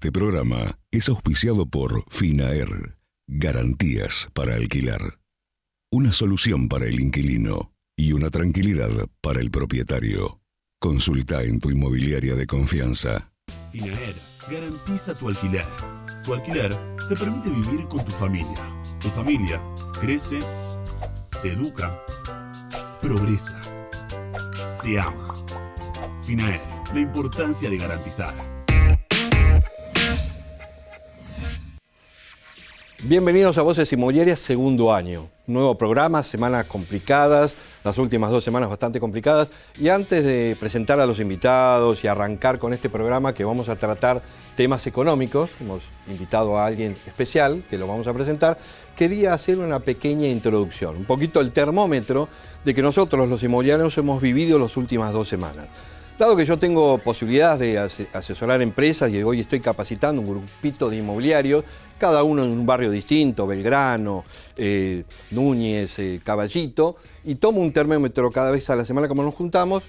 Este programa es auspiciado por Finaer, garantías para alquilar. Una solución para el inquilino y una tranquilidad para el propietario. Consulta en tu inmobiliaria de confianza. Finaer garantiza tu alquiler. Tu alquiler te permite vivir con tu familia. Tu familia crece, se educa, progresa, se ama. Finaer, la importancia de garantizar. Bienvenidos a Voces Inmobiliarias, segundo año. Nuevo programa, semanas complicadas, las últimas 2 semanas bastante complicadas. Y antes de presentar a los invitados y arrancar con este programa que vamos a tratar temas económicos, hemos invitado a alguien especial que lo vamos a presentar, quería hacer una pequeña introducción, un poquito el termómetro de que nosotros los inmobiliarios hemos vivido las últimas 2 semanas. Dado que yo tengo posibilidad de asesorar empresas y hoy estoy capacitando un grupito de inmobiliarios, cada uno en un barrio distinto, Belgrano, Núñez, Caballito, y tomo un termómetro cada vez a la semana como nos juntamos,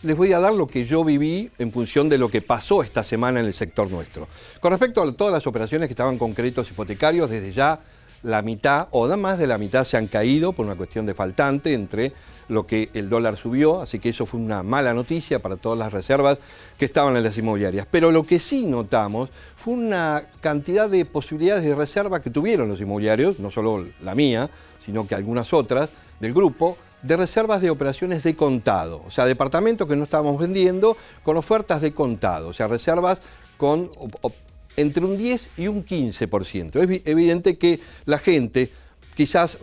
les voy a dar lo que yo viví en función de lo que pasó esta semana en el sector nuestro. Con respecto a todas las operaciones que estaban con créditos hipotecarios, desde ya la mitad o más de la mitad se han caído por una cuestión de faltante entre lo que el dólar subió, así que eso fue una mala noticia para todas las reservas que estaban en las inmobiliarias. Pero lo que sí notamos fue una cantidad de posibilidades de reserva que tuvieron los inmobiliarios, no solo la mía, sino que algunas otras del grupo, de reservas de operaciones de contado, o sea, departamentos que no estábamos vendiendo con ofertas de contado, o sea, reservas con entre un 10 y un 15%. Es evidente que la gente quizás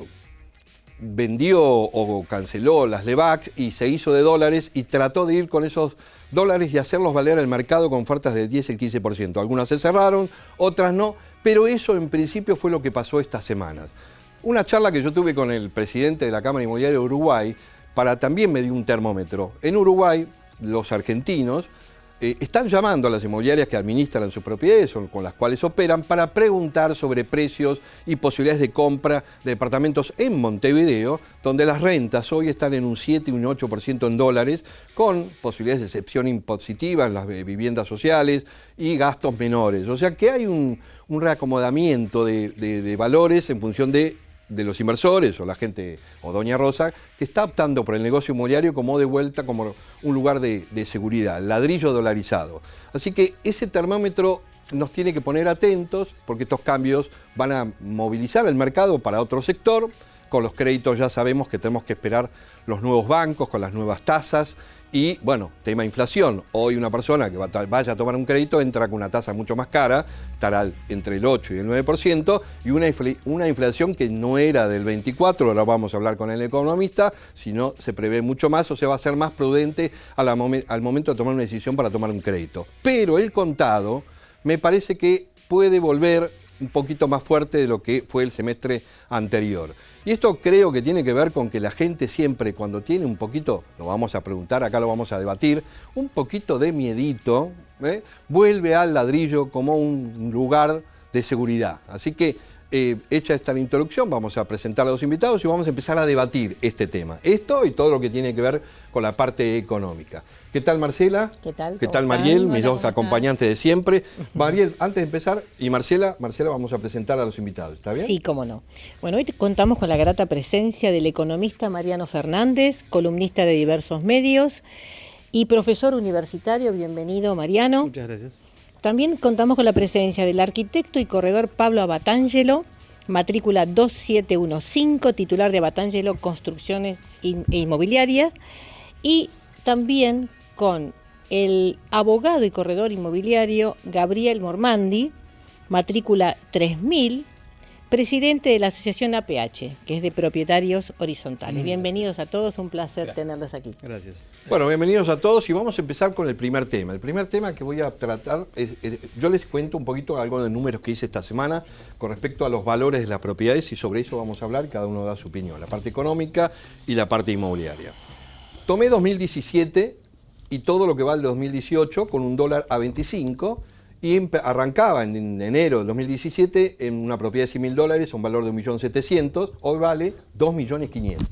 vendió o canceló las LEVAC y se hizo de dólares y trató de ir con esos dólares y hacerlos valer al mercado con ofertas del 10 y el 15%. Algunas se cerraron, otras no, pero eso en principio fue lo que pasó estas semanas. Una charla que yo tuve con el presidente de la Cámara Inmobiliaria de Uruguay también me dio un termómetro. En Uruguay, los argentinos están llamando a las inmobiliarias que administran sus propiedades o con las cuales operan para preguntar sobre precios y posibilidades de compra de departamentos en Montevideo, donde las rentas hoy están en un 7 y un 8% en dólares, con posibilidades de excepción impositiva en las viviendas sociales y gastos menores. O sea que hay un reacomodamiento de valores en función de los inversores o la gente, o Doña Rosa, que está optando por el negocio inmobiliario como de vuelta, como un lugar de seguridad, ladrillo dolarizado. Así que ese termómetro nos tiene que poner atentos porque estos cambios van a movilizar el mercado para otro sector. Con los créditos ya sabemos que tenemos que esperar los nuevos bancos con las nuevas tasas y, bueno, tema inflación. Hoy una persona que vaya a tomar un crédito entra con una tasa mucho más cara, estará entre el 8 y el 9%, y una inflación que no era del 24%, ahora vamos a hablar con el economista, sino se prevé mucho más o se va a ser más prudente al momento de tomar una decisión para tomar un crédito. Pero el contado me parece que puede volver un poquito más fuerte de lo que fue el semestre anterior. Y esto creo que tiene que ver con que la gente siempre, cuando tiene un poquito, lo vamos a preguntar, acá lo vamos a debatir, un poquito de miedito, vuelve al ladrillo como un lugar de seguridad. Así que, hecha esta introducción, vamos a presentar a los invitados y vamos a empezar a debatir este tema. Esto y todo lo que tiene que ver con la parte económica. ¿Qué tal, Marcela? ¿Qué tal? ¿Qué tal, Mariel? Mis dos acompañantes de siempre. Mariel, antes de empezar, y Marcela, vamos a presentar a los invitados, ¿está bien? Sí, cómo no. Bueno, hoy contamos con la grata presencia del economista Mariano Fernández, columnista de diversos medios y profesor universitario. Bienvenido, Mariano. Muchas gracias. También contamos con la presencia del arquitecto y corredor Pablo Abatangelo, matrícula 2715, titular de Abatangelo Construcciones e Inmobiliaria, y también con el abogado y corredor inmobiliario Gabriel Mormandi, matrícula 3000, presidente de la asociación APH, que es de propietarios horizontales. Bienvenidos a todos, un placer tenerlos aquí. Gracias. Bueno, bienvenidos a todos y vamos a empezar con el primer tema. El primer tema que voy a tratar yo les cuento un poquito algo de números que hice esta semana con respecto a los valores de las propiedades y sobre eso vamos a hablar, cada uno da su opinión, la parte económica y la parte inmobiliaria. Tomé 2017 y todo lo que va al 2018 con un dólar a 25 y arrancaba en enero del 2017 en una propiedad de $100.000, un valor de 1.700.000, hoy vale 2.500.000,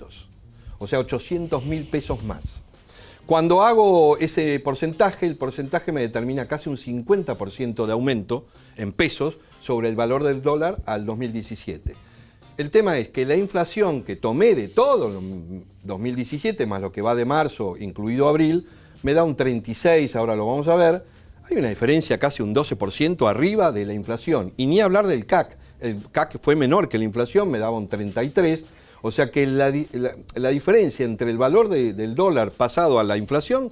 o sea 800.000 pesos más. Cuando hago ese porcentaje, el porcentaje me determina casi un 50% de aumento en pesos sobre el valor del dólar al 2017. El tema es que la inflación que tomé de todo el 2017, más lo que va de marzo, incluido abril, me da un 36, ahora lo vamos a ver. Hay una diferencia casi un 12% arriba de la inflación. Y ni hablar del CAC. El CAC fue menor que la inflación, me daba un 33. O sea que la diferencia entre el valor del dólar pasado a la inflación,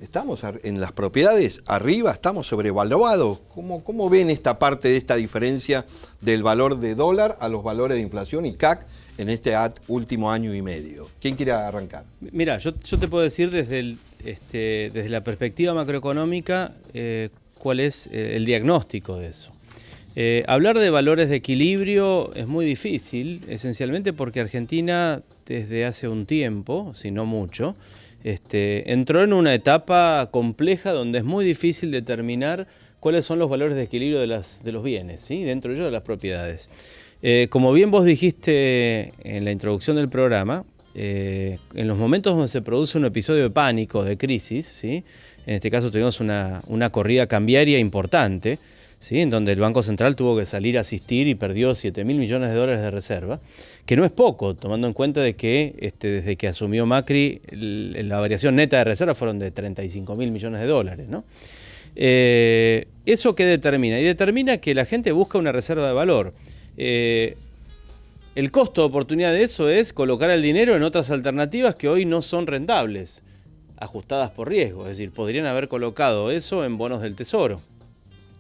estamos en las propiedades arriba, estamos sobrevaluados. ¿Cómo ven esta parte de esta diferencia del valor de dólar a los valores de inflación y CAC en este último año y medio? ¿Quién quiere arrancar? Mira, yo te puedo decir desde la perspectiva macroeconómica cuál es el diagnóstico de eso. Hablar de valores de equilibrio es muy difícil, esencialmente porque Argentina desde hace un tiempo, si no mucho, entró en una etapa compleja donde es muy difícil determinar cuáles son los valores de equilibrio de los bienes, ¿sí? Dentro de ellos de las propiedades. Como bien vos dijiste en la introducción del programa, en los momentos donde se produce un episodio de pánico, de crisis, ¿sí? En este caso tuvimos una corrida cambiaria importante, ¿sí? En donde el Banco Central tuvo que salir a asistir y perdió 7.000 millones de dólares de reserva, que no es poco, tomando en cuenta de que desde que asumió Macri la variación neta de reserva fueron de 35.000 millones de dólares, ¿no? ¿Eso qué determina? Y determina que la gente busca una reserva de valor. El costo de oportunidad de eso es colocar el dinero en otras alternativas que hoy no son rentables, ajustadas por riesgo, es decir, podrían haber colocado eso en bonos del Tesoro,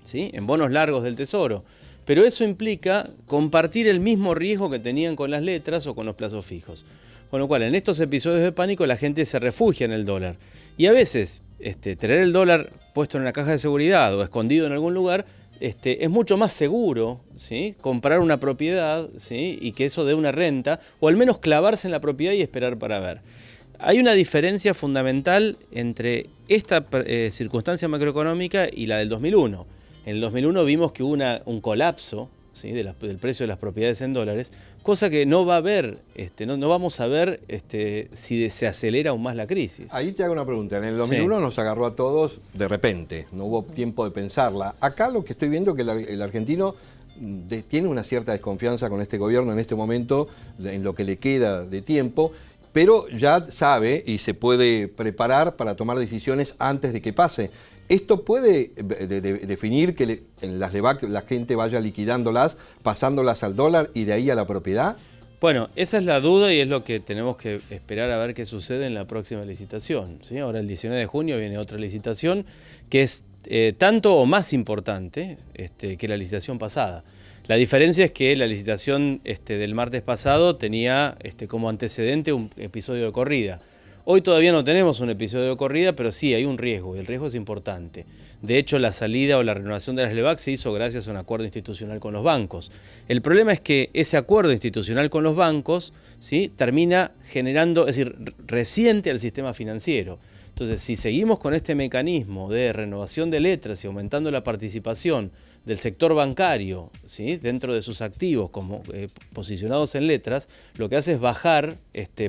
¿sí? En bonos largos del Tesoro, pero eso implica compartir el mismo riesgo que tenían con las letras o con los plazos fijos. Con lo cual, en estos episodios de pánico la gente se refugia en el dólar. Y a veces, tener el dólar puesto en una caja de seguridad o escondido en algún lugar, es mucho más seguro, ¿sí? Comprar una propiedad, ¿sí? Y que eso dé una renta, o al menos clavarse en la propiedad y esperar para ver. Hay una diferencia fundamental entre esta circunstancia macroeconómica y la del 2001. En el 2001 vimos que hubo un colapso, ¿sí? del precio de las propiedades en dólares, cosa que no va a haber, no vamos a ver si se acelera aún más la crisis. Ahí te hago una pregunta. En el 2001 nos agarró a todos de repente, no hubo tiempo de pensarla. Acá lo que estoy viendo es que el argentino tiene una cierta desconfianza con este gobierno en este momento, en lo que le queda de tiempo, pero ya sabe y se puede preparar para tomar decisiones antes de que pase. ¿Esto puede definir que en las LEVAC la gente vaya liquidándolas, pasándolas al dólar y de ahí a la propiedad? Bueno, esa es la duda y es lo que tenemos que esperar a ver qué sucede en la próxima licitación, ¿sí? Ahora el 19 de junio viene otra licitación que es tanto o más importante que la licitación pasada. La diferencia es que la licitación del martes pasado tenía como antecedente un episodio de corrida. Hoy todavía no tenemos un episodio de corrida, pero sí hay un riesgo, y el riesgo es importante. De hecho, la salida o la renovación de las LEVAC se hizo gracias a un acuerdo institucional con los bancos. El problema es que ese acuerdo institucional con los bancos, ¿sí? Termina generando, es decir, resiente al sistema financiero. Entonces, si seguimos con este mecanismo de renovación de letras y aumentando la participación del sector bancario, ¿sí? Dentro de sus activos como posicionados en letras, lo que hace es bajar,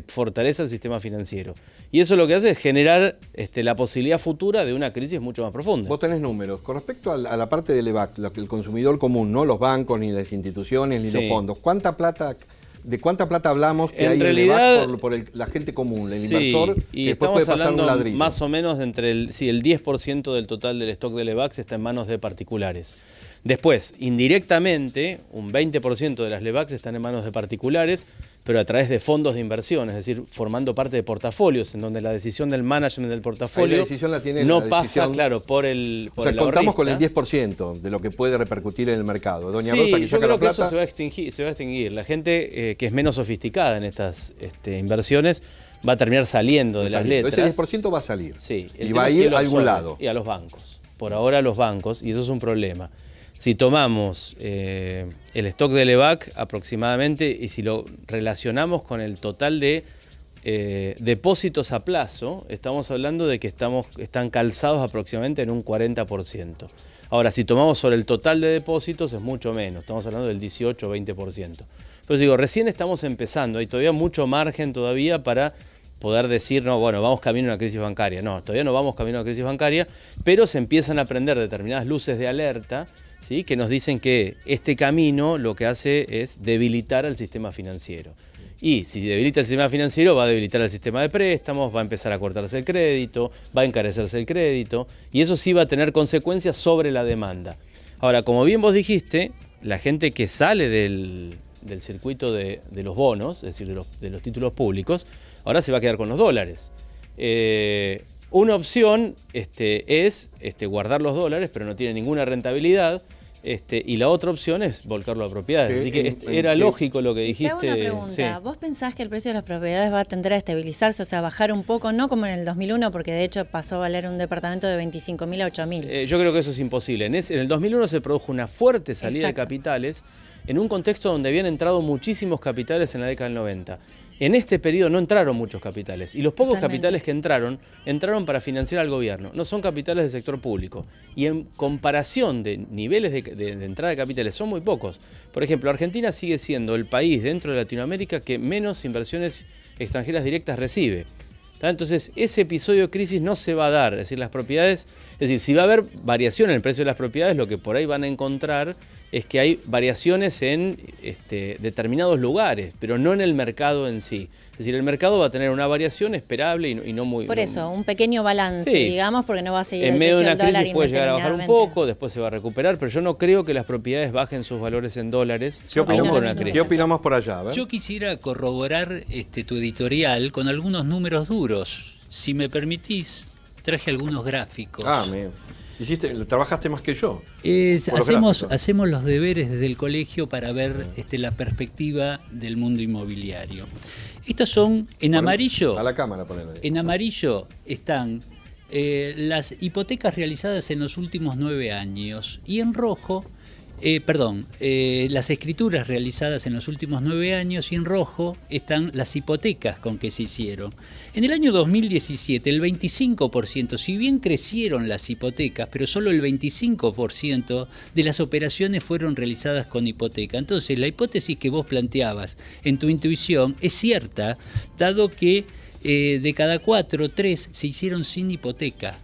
fortaleza el sistema financiero. Y eso lo que hace es generar la posibilidad futura de una crisis mucho más profunda. Vos tenés números. Con respecto a la parte de LEVAC, el consumidor común, no los bancos, ni las instituciones, ni los fondos, ¿de cuánta plata hablamos que hay en LEVAC por la gente común, el inversor, y que después puede pasar un ladrillo? Más o menos entre el 10% del total del stock de LEVAC está en manos de particulares. Después, indirectamente, un 20% de las LEVAC están en manos de particulares, pero a través de fondos de inversión, es decir, formando parte de portafolios, en donde la decisión del management del portafolio no pasa, claro, por el O sea, contamos con el 10% de lo que puede repercutir en el mercado. Doña Sí, Rosa, que yo saca creo la que plata, eso se va a extinguir. La gente que es menos sofisticada en estas inversiones va a terminar saliendo de las letras. Ese 10% va a salir. Sí, y va a ir a algún lado. Y a los bancos. Por ahora a los bancos, y eso es un problema. Si tomamos el stock de LEVAC aproximadamente y si lo relacionamos con el total de depósitos a plazo, estamos hablando de que están calzados aproximadamente en un 40%. Ahora, si tomamos sobre el total de depósitos es mucho menos, estamos hablando del 18 o 20%. Pero digo, recién estamos empezando, hay todavía mucho margen todavía para poder decir, no, bueno, vamos camino a una crisis bancaria. No, todavía no vamos camino a una crisis bancaria, pero se empiezan a prender determinadas luces de alerta, ¿sí?, que nos dicen que este camino lo que hace es debilitar al sistema financiero. Y si debilita el sistema financiero, va a debilitar el sistema de préstamos, va a empezar a cortarse el crédito, va a encarecerse el crédito, y eso sí va a tener consecuencias sobre la demanda. Ahora, como bien vos dijiste, la gente que sale del circuito de los bonos, es decir, de los títulos públicos, ahora se va a quedar con los dólares. Una opción es guardar los dólares, pero no tiene ninguna rentabilidad. Y la otra opción es volcarlo a propiedades. Así que era lógico lo que dijiste. Te hago una pregunta. Sí. ¿Vos pensás que el precio de las propiedades va a tender a estabilizarse, o sea, bajar un poco, no como en el 2001, porque de hecho pasó a valer un departamento de 25.000 a 8.000? Yo creo que eso es imposible. En el 2001 se produjo una fuerte salida de capitales en un contexto donde habían entrado muchísimos capitales en la década del 90. En este periodo no entraron muchos capitales y los pocos capitales que entraron para financiar al gobierno, no son capitales del sector público. Y en comparación de niveles de entrada de capitales son muy pocos. Por ejemplo, Argentina sigue siendo el país dentro de Latinoamérica que menos inversiones extranjeras directas recibe. Entonces, ese episodio de crisis no se va a dar, es decir, las propiedades, es decir, si va a haber variación en el precio de las propiedades, lo que por ahí van a encontrar es que hay variaciones en determinados lugares, pero no en el mercado en sí. Es decir, el mercado va a tener una variación esperable y no muy... Por eso, un pequeño balance, sí, digamos, porque no va a seguir en el medio de precio una del dólar crisis puede llegar a bajar un indeterminadamente. poco, después se va a recuperar, pero yo no creo que las propiedades bajen sus valores en dólares aún por una crisis. ¿Qué opinamos por allá? Yo quisiera corroborar tu editorial con algunos números duros. Si me permitís, traje algunos gráficos. Trabajaste más que yo. Hacemos los deberes desde el colegio para ver la perspectiva del mundo inmobiliario. Estos son, en amarillo. A la cámara ponen ahí. En amarillo están las hipotecas realizadas en los últimos 9 años. Y en rojo, las escrituras realizadas en los últimos 9 años, y en rojo están las hipotecas con que se hicieron. En el año 2017, el 25%, si bien crecieron las hipotecas, pero solo el 25% de las operaciones fueron realizadas con hipoteca. Entonces, la hipótesis que vos planteabas en tu intuición es cierta, dado que de cada 4, 3 se hicieron sin hipoteca.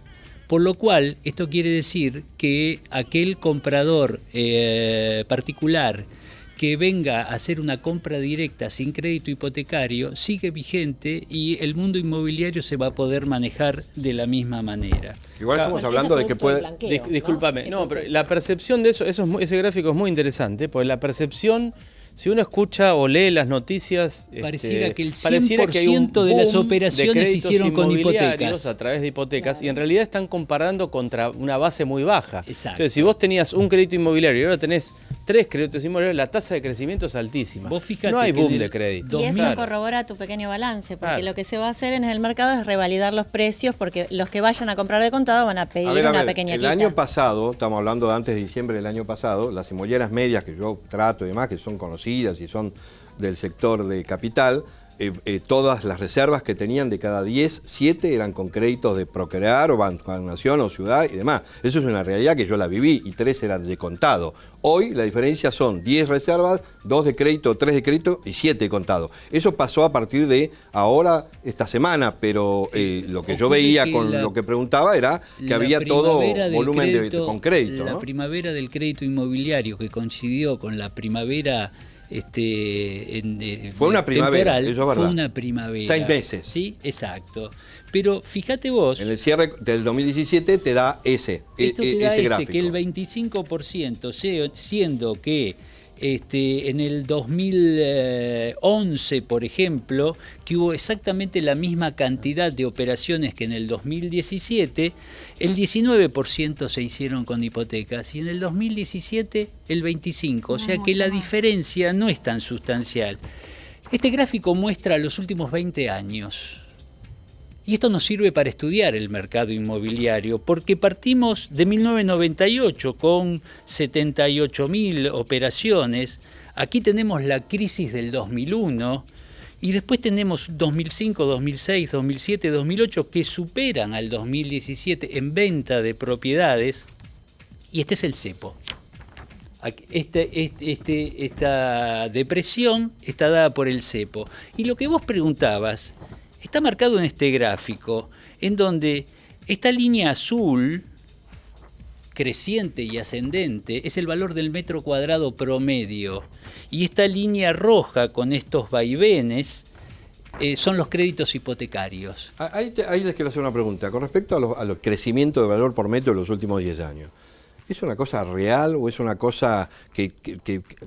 Por lo cual, esto quiere decir que aquel comprador particular que venga a hacer una compra directa sin crédito hipotecario sigue vigente y el mundo inmobiliario se va a poder manejar de la misma manera. Igual estamos hablando de que puede... Discúlpame, no, pero la percepción de ese gráfico es muy interesante, porque la percepción... Si uno escucha o lee las noticias, pareciera que el 100% de las operaciones se hicieron con hipotecas. A través de hipotecas, claro. Y en realidad están comparando contra una base muy baja. Exacto. Entonces, si vos tenías un crédito inmobiliario y ahora tenés 3 créditos inmobiliarios, la tasa de crecimiento es altísima. Vos fijate no hay boom de crédito. Y eso corrobora tu pequeño balance, porque lo que se va a hacer en el mercado es revalidar los precios, porque los que vayan a comprar de contado van a pedir una pequeña quita. El año pasado, estamos hablando de antes de diciembre del año pasado, las inmobiliarias medias que yo trato y demás, que son conocidas y son del sector de capital, todas las reservas que tenían de cada 10, 7 eran con créditos de Procrear o Banco Nación o Ciudad y demás. Eso es una realidad que yo la viví y 3 eran de contado. Hoy la diferencia son 10 reservas, 2 de crédito, 3 de crédito y 7 de contado. Eso pasó a partir de ahora, esta semana, pero lo que yo veía con lo que preguntaba era que había todo volumen con crédito. La primavera del crédito inmobiliario, que coincidió con la primavera... fue una primavera, temporal, eso es verdad. Fue una primavera. 6 meses. Sí, exacto. Pero fíjate vos... En el cierre del 2017 te da ese gráfico. Que el 25%, siendo que en el 2011, por ejemplo, que hubo exactamente la misma cantidad de operaciones que en el 2017, el 19% se hicieron con hipotecas y en el 2017 el 25%, o sea que la diferencia no es tan sustancial. Este gráfico muestra los últimos 20 años. Y esto nos sirve para estudiar el mercado inmobiliario, porque partimos de 1998 con 78.000 operaciones, aquí tenemos la crisis del 2001, y después tenemos 2005, 2006, 2007, 2008 que superan al 2017 en venta de propiedades, y este es el cepo. Esta depresión está dada por el cepo. Y lo que vos preguntabas está marcado en este gráfico, en donde esta línea azul, creciente y ascendente, es el valor del metro cuadrado promedio. Y esta línea roja con estos vaivenes son los créditos hipotecarios. Ahí les quiero hacer una pregunta. Con respecto a los crecimiento de valor por metro en los últimos 10 años, ¿es una cosa real o es una cosa que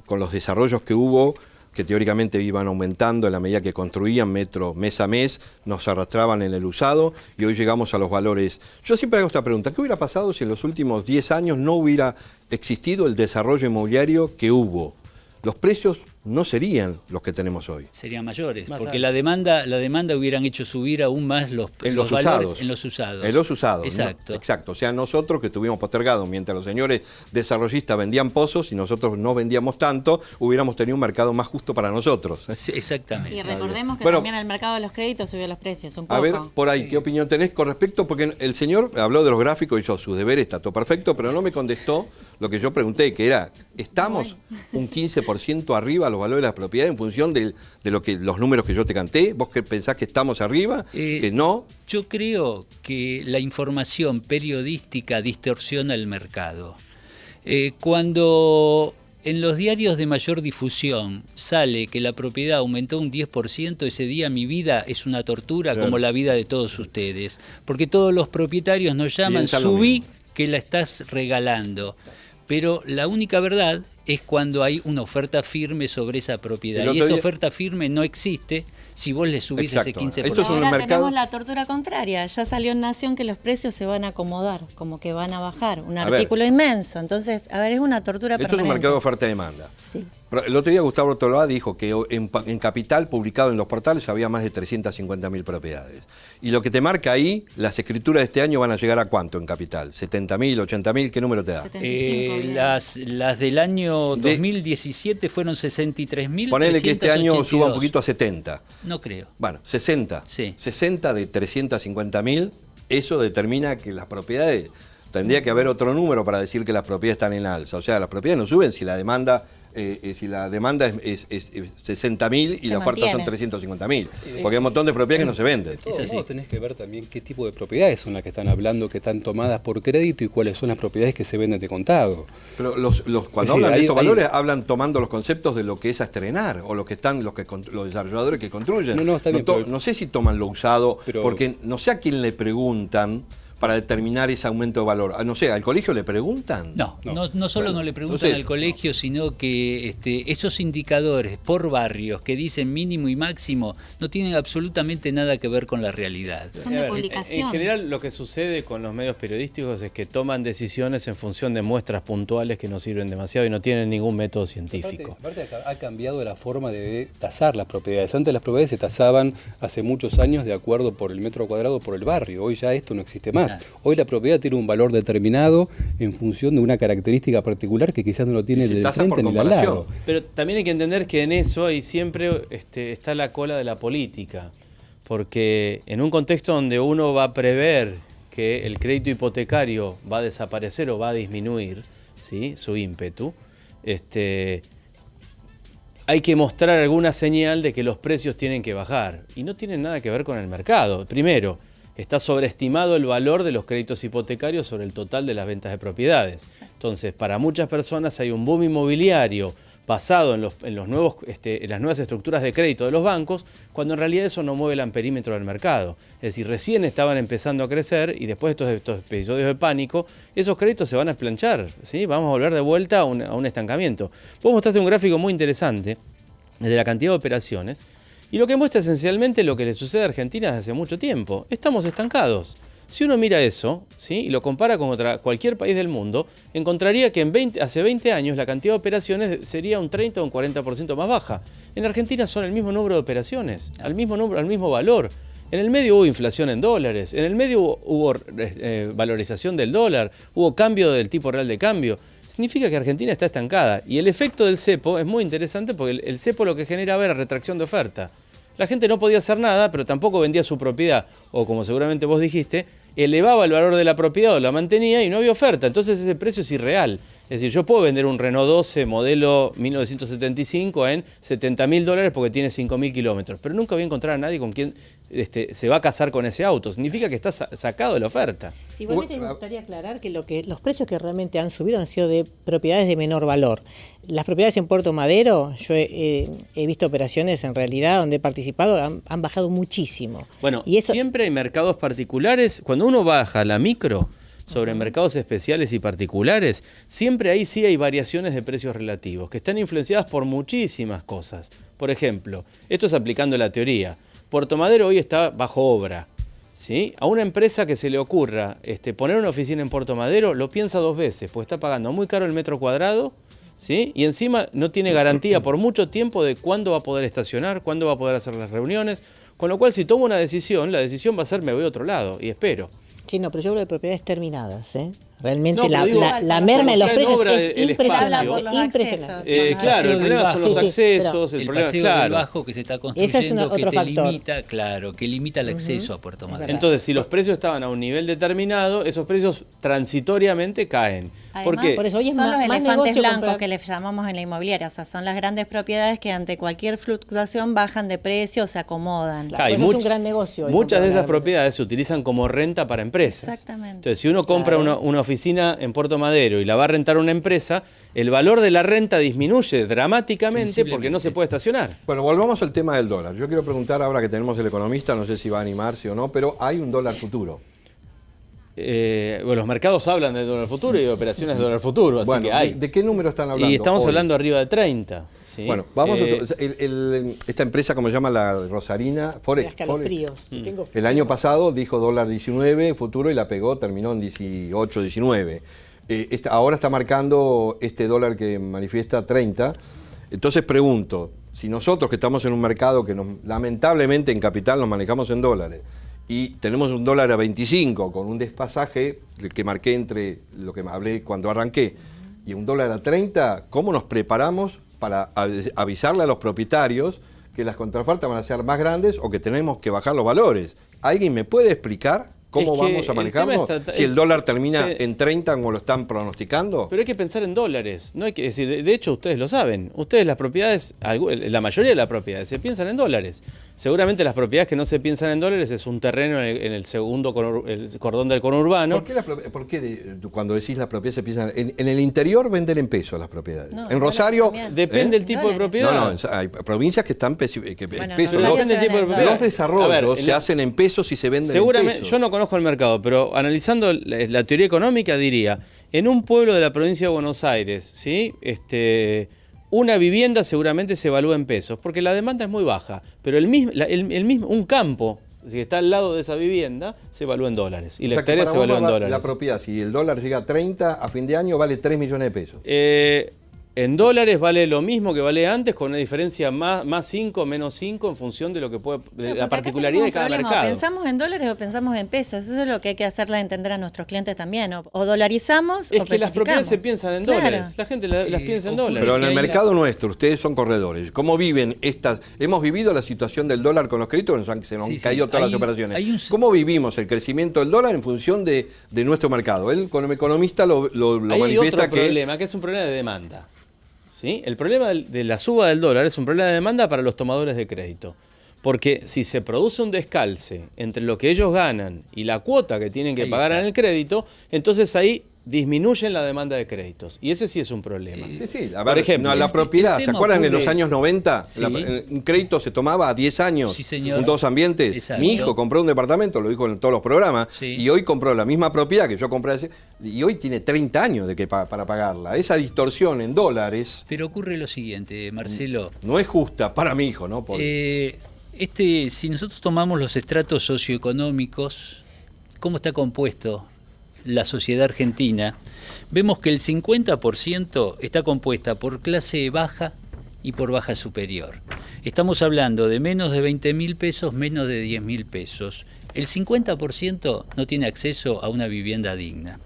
con los desarrollos que hubo, que teóricamente iban aumentando en la medida que construían metro mes a mes, nos arrastraban en el usado y hoy llegamos a los valores? Yo siempre hago esta pregunta: ¿qué hubiera pasado si en los últimos 10 años no hubiera existido el desarrollo inmobiliario que hubo? Los precios no serían los que tenemos hoy. Serían mayores, porque la demanda hubieran hecho subir aún más los valores usados. en los usados. En los usados. Exacto. ¿No? Exacto. O sea, nosotros que estuvimos postergados mientras los señores desarrollistas vendían pozos y nosotros no vendíamos tanto, hubiéramos tenido un mercado más justo para nosotros. Sí, exactamente. Y recordemos que bueno, también el mercado de los créditos subió los precios un poco. A ver, por ahí, ¿qué opinión tenés con respecto? Porque el señor habló de los gráficos, hizo sus deberes, está todo perfecto, pero no me contestó lo que yo pregunté, que era, ¿estamos un 15% arriba a los valores de las propiedades en función de los números que yo te canté? ¿Vos que pensás que estamos arriba? ¿Que no? Yo creo que la información periodística distorsiona el mercado. Cuando en los diarios de mayor difusión sale que la propiedad aumentó un 10%, ese día mi vida es una tortura, claro, como la vida de todos ustedes. Porque todos los propietarios nos llaman, subí que la estás regalando. Pero la única verdad es cuando hay una oferta firme sobre esa propiedad. Y esa oferta firme no existe si vos le subís ese 15%. Esto es un mercado. Tenemos la tortura contraria. Ya salió en Nación que los precios se van a acomodar, como que van a bajar. Un artículo inmenso. Entonces, es una tortura permanente. Esto es un mercado de oferta y demanda. Sí. El otro día Gustavo Ortolá dijo que en Capital, publicado en los portales, había más de 350.000 propiedades. Y lo que te marca ahí, las escrituras de este año van a llegar ¿a cuánto en Capital? ¿70.000, 80.000? ¿Qué número te da? 75, las del año 2017 fueron 63.000. Ponele que este año suba un poquito a 70. No creo. Bueno, 60. Sí. 60 de 350.000, eso determina que las propiedades... Tendría que haber otro número para decir que las propiedades están en alza. O sea, las propiedades no suben si la demanda... es 60.000 y la oferta son 350.000. Porque hay un montón de propiedades que no se venden. Es así. Tenés que ver también qué tipo de propiedades son las que están hablando, que están tomadas por crédito y cuáles son las propiedades que se venden de contado. Pero cuando hablan de estos valores, hablan tomando los conceptos de lo que es a estrenar o lo que están los desarrolladores que construyen. Está bien, no sé si toman lo usado, porque no sé a quién le preguntan para determinar ese aumento de valor. No sé, ¿al colegio le preguntan? No solo no le preguntan al colegio, sino que esos indicadores por barrios que dicen mínimo y máximo no tienen absolutamente nada que ver con la realidad. Son de publicación. En general, lo que sucede con los medios periodísticos es que toman decisiones en función de muestras puntuales que no sirven demasiado y no tienen ningún método científico. Aparte ha cambiado la forma de tasar las propiedades. Antes las propiedades se tasaban hace muchos años de acuerdo por el metro cuadrado por el barrio. Hoy ya esto no existe más. Hoy la propiedad tiene un valor determinado en función de una característica particular que quizás no lo tiene del frente ni del lado. Pero también hay que entender que en eso hay siempre está la cola de la política, porque en un contexto donde uno va a prever que el crédito hipotecario va a desaparecer o va a disminuir, ¿sí?, su ímpetu, hay que mostrar alguna señal de que los precios tienen que bajar y no tienen nada que ver con el mercado. Primero, está sobreestimado el valor de los créditos hipotecarios sobre el total de las ventas de propiedades. Entonces, para muchas personas hay un boom inmobiliario basado en las nuevas estructuras de crédito de los bancos, cuando en realidad eso no mueve el amperímetro del mercado. Es decir, recién estaban empezando a crecer y después de estos episodios de pánico, esos créditos se van a esplanchar, ¿sí? Vamos a volver de vuelta a un estancamiento. Vos mostraste un gráfico muy interesante de la cantidad de operaciones, y lo que muestra esencialmente lo que le sucede a Argentina desde hace mucho tiempo. Estamos estancados. Si uno mira eso, ¿sí?, y lo compara con cualquier país del mundo, encontraría que hace 20 años la cantidad de operaciones sería un 30 o un 40% más baja. En Argentina son el mismo número de operaciones, al mismo valor. En el medio hubo inflación en dólares, en el medio hubo valorización del dólar, hubo cambio del tipo real de cambio. Significa que Argentina está estancada. Y el efecto del cepo es muy interesante porque el cepo lo que generaba era retracción de oferta. La gente no podía hacer nada, pero tampoco vendía su propiedad, o como seguramente vos dijiste, elevaba el valor de la propiedad o la mantenía y no había oferta. Entonces ese precio es irreal. Es decir, yo puedo vender un Renault 12 modelo 1975 en $70.000 porque tiene 5.000 kilómetros, pero nunca voy a encontrar a nadie con quien se va a casar con ese auto. Significa que está sacado de la oferta. Sí, igualmente me gustaría aclarar que los precios que realmente han subido han sido de propiedades de menor valor. Las propiedades en Puerto Madero, yo he visto operaciones en realidad donde he participado, han bajado muchísimo. Bueno, y eso, siempre hay mercados particulares. Cuando uno baja a la micro sobre mercados especiales y particulares, siempre ahí sí hay variaciones de precios relativos, que están influenciadas por muchísimas cosas. Por ejemplo, esto es aplicando la teoría. Puerto Madero hoy está bajo obra. ¿Sí? A una empresa que se le ocurra poner una oficina en Puerto Madero, lo piensa 2 veces, porque está pagando muy caro el metro cuadrado, ¿sí? Y encima no tiene garantía por mucho tiempo de cuándo va a poder estacionar, cuándo va a poder hacer las reuniones, con lo cual si tomo una decisión, la decisión va a ser me voy a otro lado y espero. Sí, no, pero yo hablo de propiedades terminadas, ¿eh? Realmente no, la merma en los precios es impresionante. Claro, el problema son los accesos, el paseo del Bajo que se está construyendo, que te limita, claro, que limita el acceso a Puerto Madero. Entonces, si los precios estaban a un nivel determinado, esos precios transitoriamente caen. Además, ¿Por qué? Por eso hoy es son los elefantes blancos que les llamamos en la inmobiliaria, o sea, son las grandes propiedades que ante cualquier fluctuación bajan de precio o se acomodan. Es un gran negocio. Muchas de esas propiedades se utilizan como renta para empresas. Exactamente. Entonces, si uno compra una oficina en Puerto Madero y la va a rentar a una empresa, el valor de la renta disminuye dramáticamente porque no se puede estacionar. Bueno, volvamos al tema del dólar. Yo quiero preguntar ahora que tenemos el economista, no sé si va a animarse o no, pero hay un dólar futuro. Bueno, los mercados hablan de dólar futuro y de operaciones de dólar futuro, así que hay. ¿De qué número están hablando? Y estamos hoy? hablando arriba de 30. ¿sí? Bueno, vamos esta empresa, como se llama la Rosarina, Forex. El año pasado dijo dólar 19 futuro y la pegó, terminó en 18, 19. Ahora está marcando este dólar que manifiesta 30. Entonces pregunto, si nosotros que estamos en un mercado que lamentablemente en capital nos manejamos en dólares, y tenemos un dólar a 25 con un desfasaje que marqué entre lo que hablé cuando arranqué y un dólar a 30, ¿cómo nos preparamos para avisarle a los propietarios que las contraofertas van a ser más grandes o que tenemos que bajar los valores? ¿Alguien me puede explicar cómo vamos a manejarnos si el dólar termina en 30 como lo están pronosticando? Pero hay que pensar en dólares. No hay que decir, de hecho, ustedes lo saben. Ustedes las propiedades, la mayoría de las propiedades se piensan en dólares. Seguramente las propiedades que no se piensan en dólares es un terreno en el segundo cordón del conurbano. ¿Por qué cuando decís las propiedades se piensan en el interior venden en pesos las propiedades? No, en Rosario depende del tipo de propiedad. No, hay provincias que están pesos. Depende del tipo de propiedad. Los desarrollos se hacen en pesos y se venden en pesos. Yo no conozco el mercado, pero analizando la teoría económica diría, en un pueblo de la provincia de Buenos Aires, ¿sí? Una vivienda seguramente se evalúa en pesos, porque la demanda es muy baja, pero un campo que está al lado de esa vivienda se evalúa en dólares, y la hectárea se evalúa en dólares. La propiedad, si el dólar llega a 30 a fin de año, vale 3 millones de pesos. En dólares vale lo mismo que valía antes, con una diferencia más 5, menos 5, en función de lo que de la particularidad de cada mercado. ¿Pensamos en dólares o pensamos en pesos? Eso es lo que hay que hacerle entender a nuestros clientes también. O dolarizamos o que las propiedades se piensan en dólares. La gente las piensa en dólares. Pero en el mercado nuestro, ustedes son corredores. ¿Cómo viven estas? Hemos vivido la situación del dólar con los créditos, se nos han caído todas las operaciones. ¿Cómo vivimos el crecimiento del dólar en función de nuestro mercado? Él, como economista, lo manifiesta otro problema, que es un problema de demanda. ¿Sí? El problema de la suba del dólar es un problema de demanda para los tomadores de crédito. Porque si se produce un descalce entre lo que ellos ganan y la cuota que tienen que pagar en el crédito, entonces ahí disminuyen la demanda de créditos. Y ese sí es un problema. Sí. Por ejemplo, la propiedad, ¿se acuerdan en los años 90? Sí. Un crédito se tomaba a 10 años, un 2 ambientes. Exacto. Mi hijo compró un departamento, lo dijo en todos los programas, y hoy compró la misma propiedad que yo compré y hoy tiene 30 años para pagarla. Esa distorsión en dólares... Pero ocurre lo siguiente, Marcelo. No es justa para mi hijo, ¿no? Si nosotros tomamos los estratos socioeconómicos, ¿cómo está compuesto la sociedad argentina? Vemos que el 50% está compuesta por clase baja y por baja superior. Estamos hablando de menos de 20.000 pesos, menos de 10.000 pesos. El 50% no tiene acceso a una vivienda digna.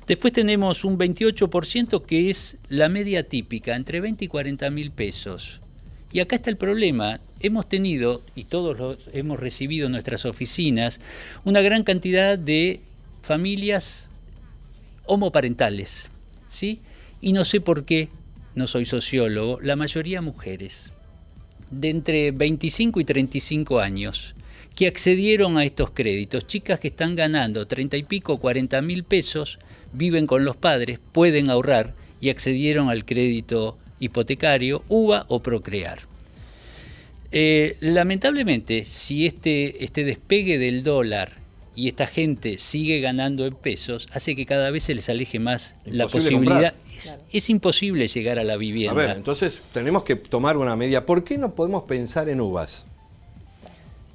Después tenemos un 28% que es la media típica, entre 20 y 40.000 pesos. Y acá está el problema. Hemos tenido, y todos hemos recibido en nuestras oficinas, una gran cantidad de familias homoparentales, ¿sí? Y no sé por qué, no soy sociólogo, la mayoría mujeres, de entre 25 y 35 años, que accedieron a estos créditos, chicas que están ganando 30 y pico, 40 mil pesos, viven con los padres, pueden ahorrar y accedieron al crédito hipotecario, UVA o Procrear. Lamentablemente, si este despegue del dólar y esta gente sigue ganando en pesos, hace que cada vez se les aleje más la posibilidad. Es imposible llegar a la vivienda. A ver, entonces tenemos que tomar una medida. ¿Por qué no podemos pensar en uvas?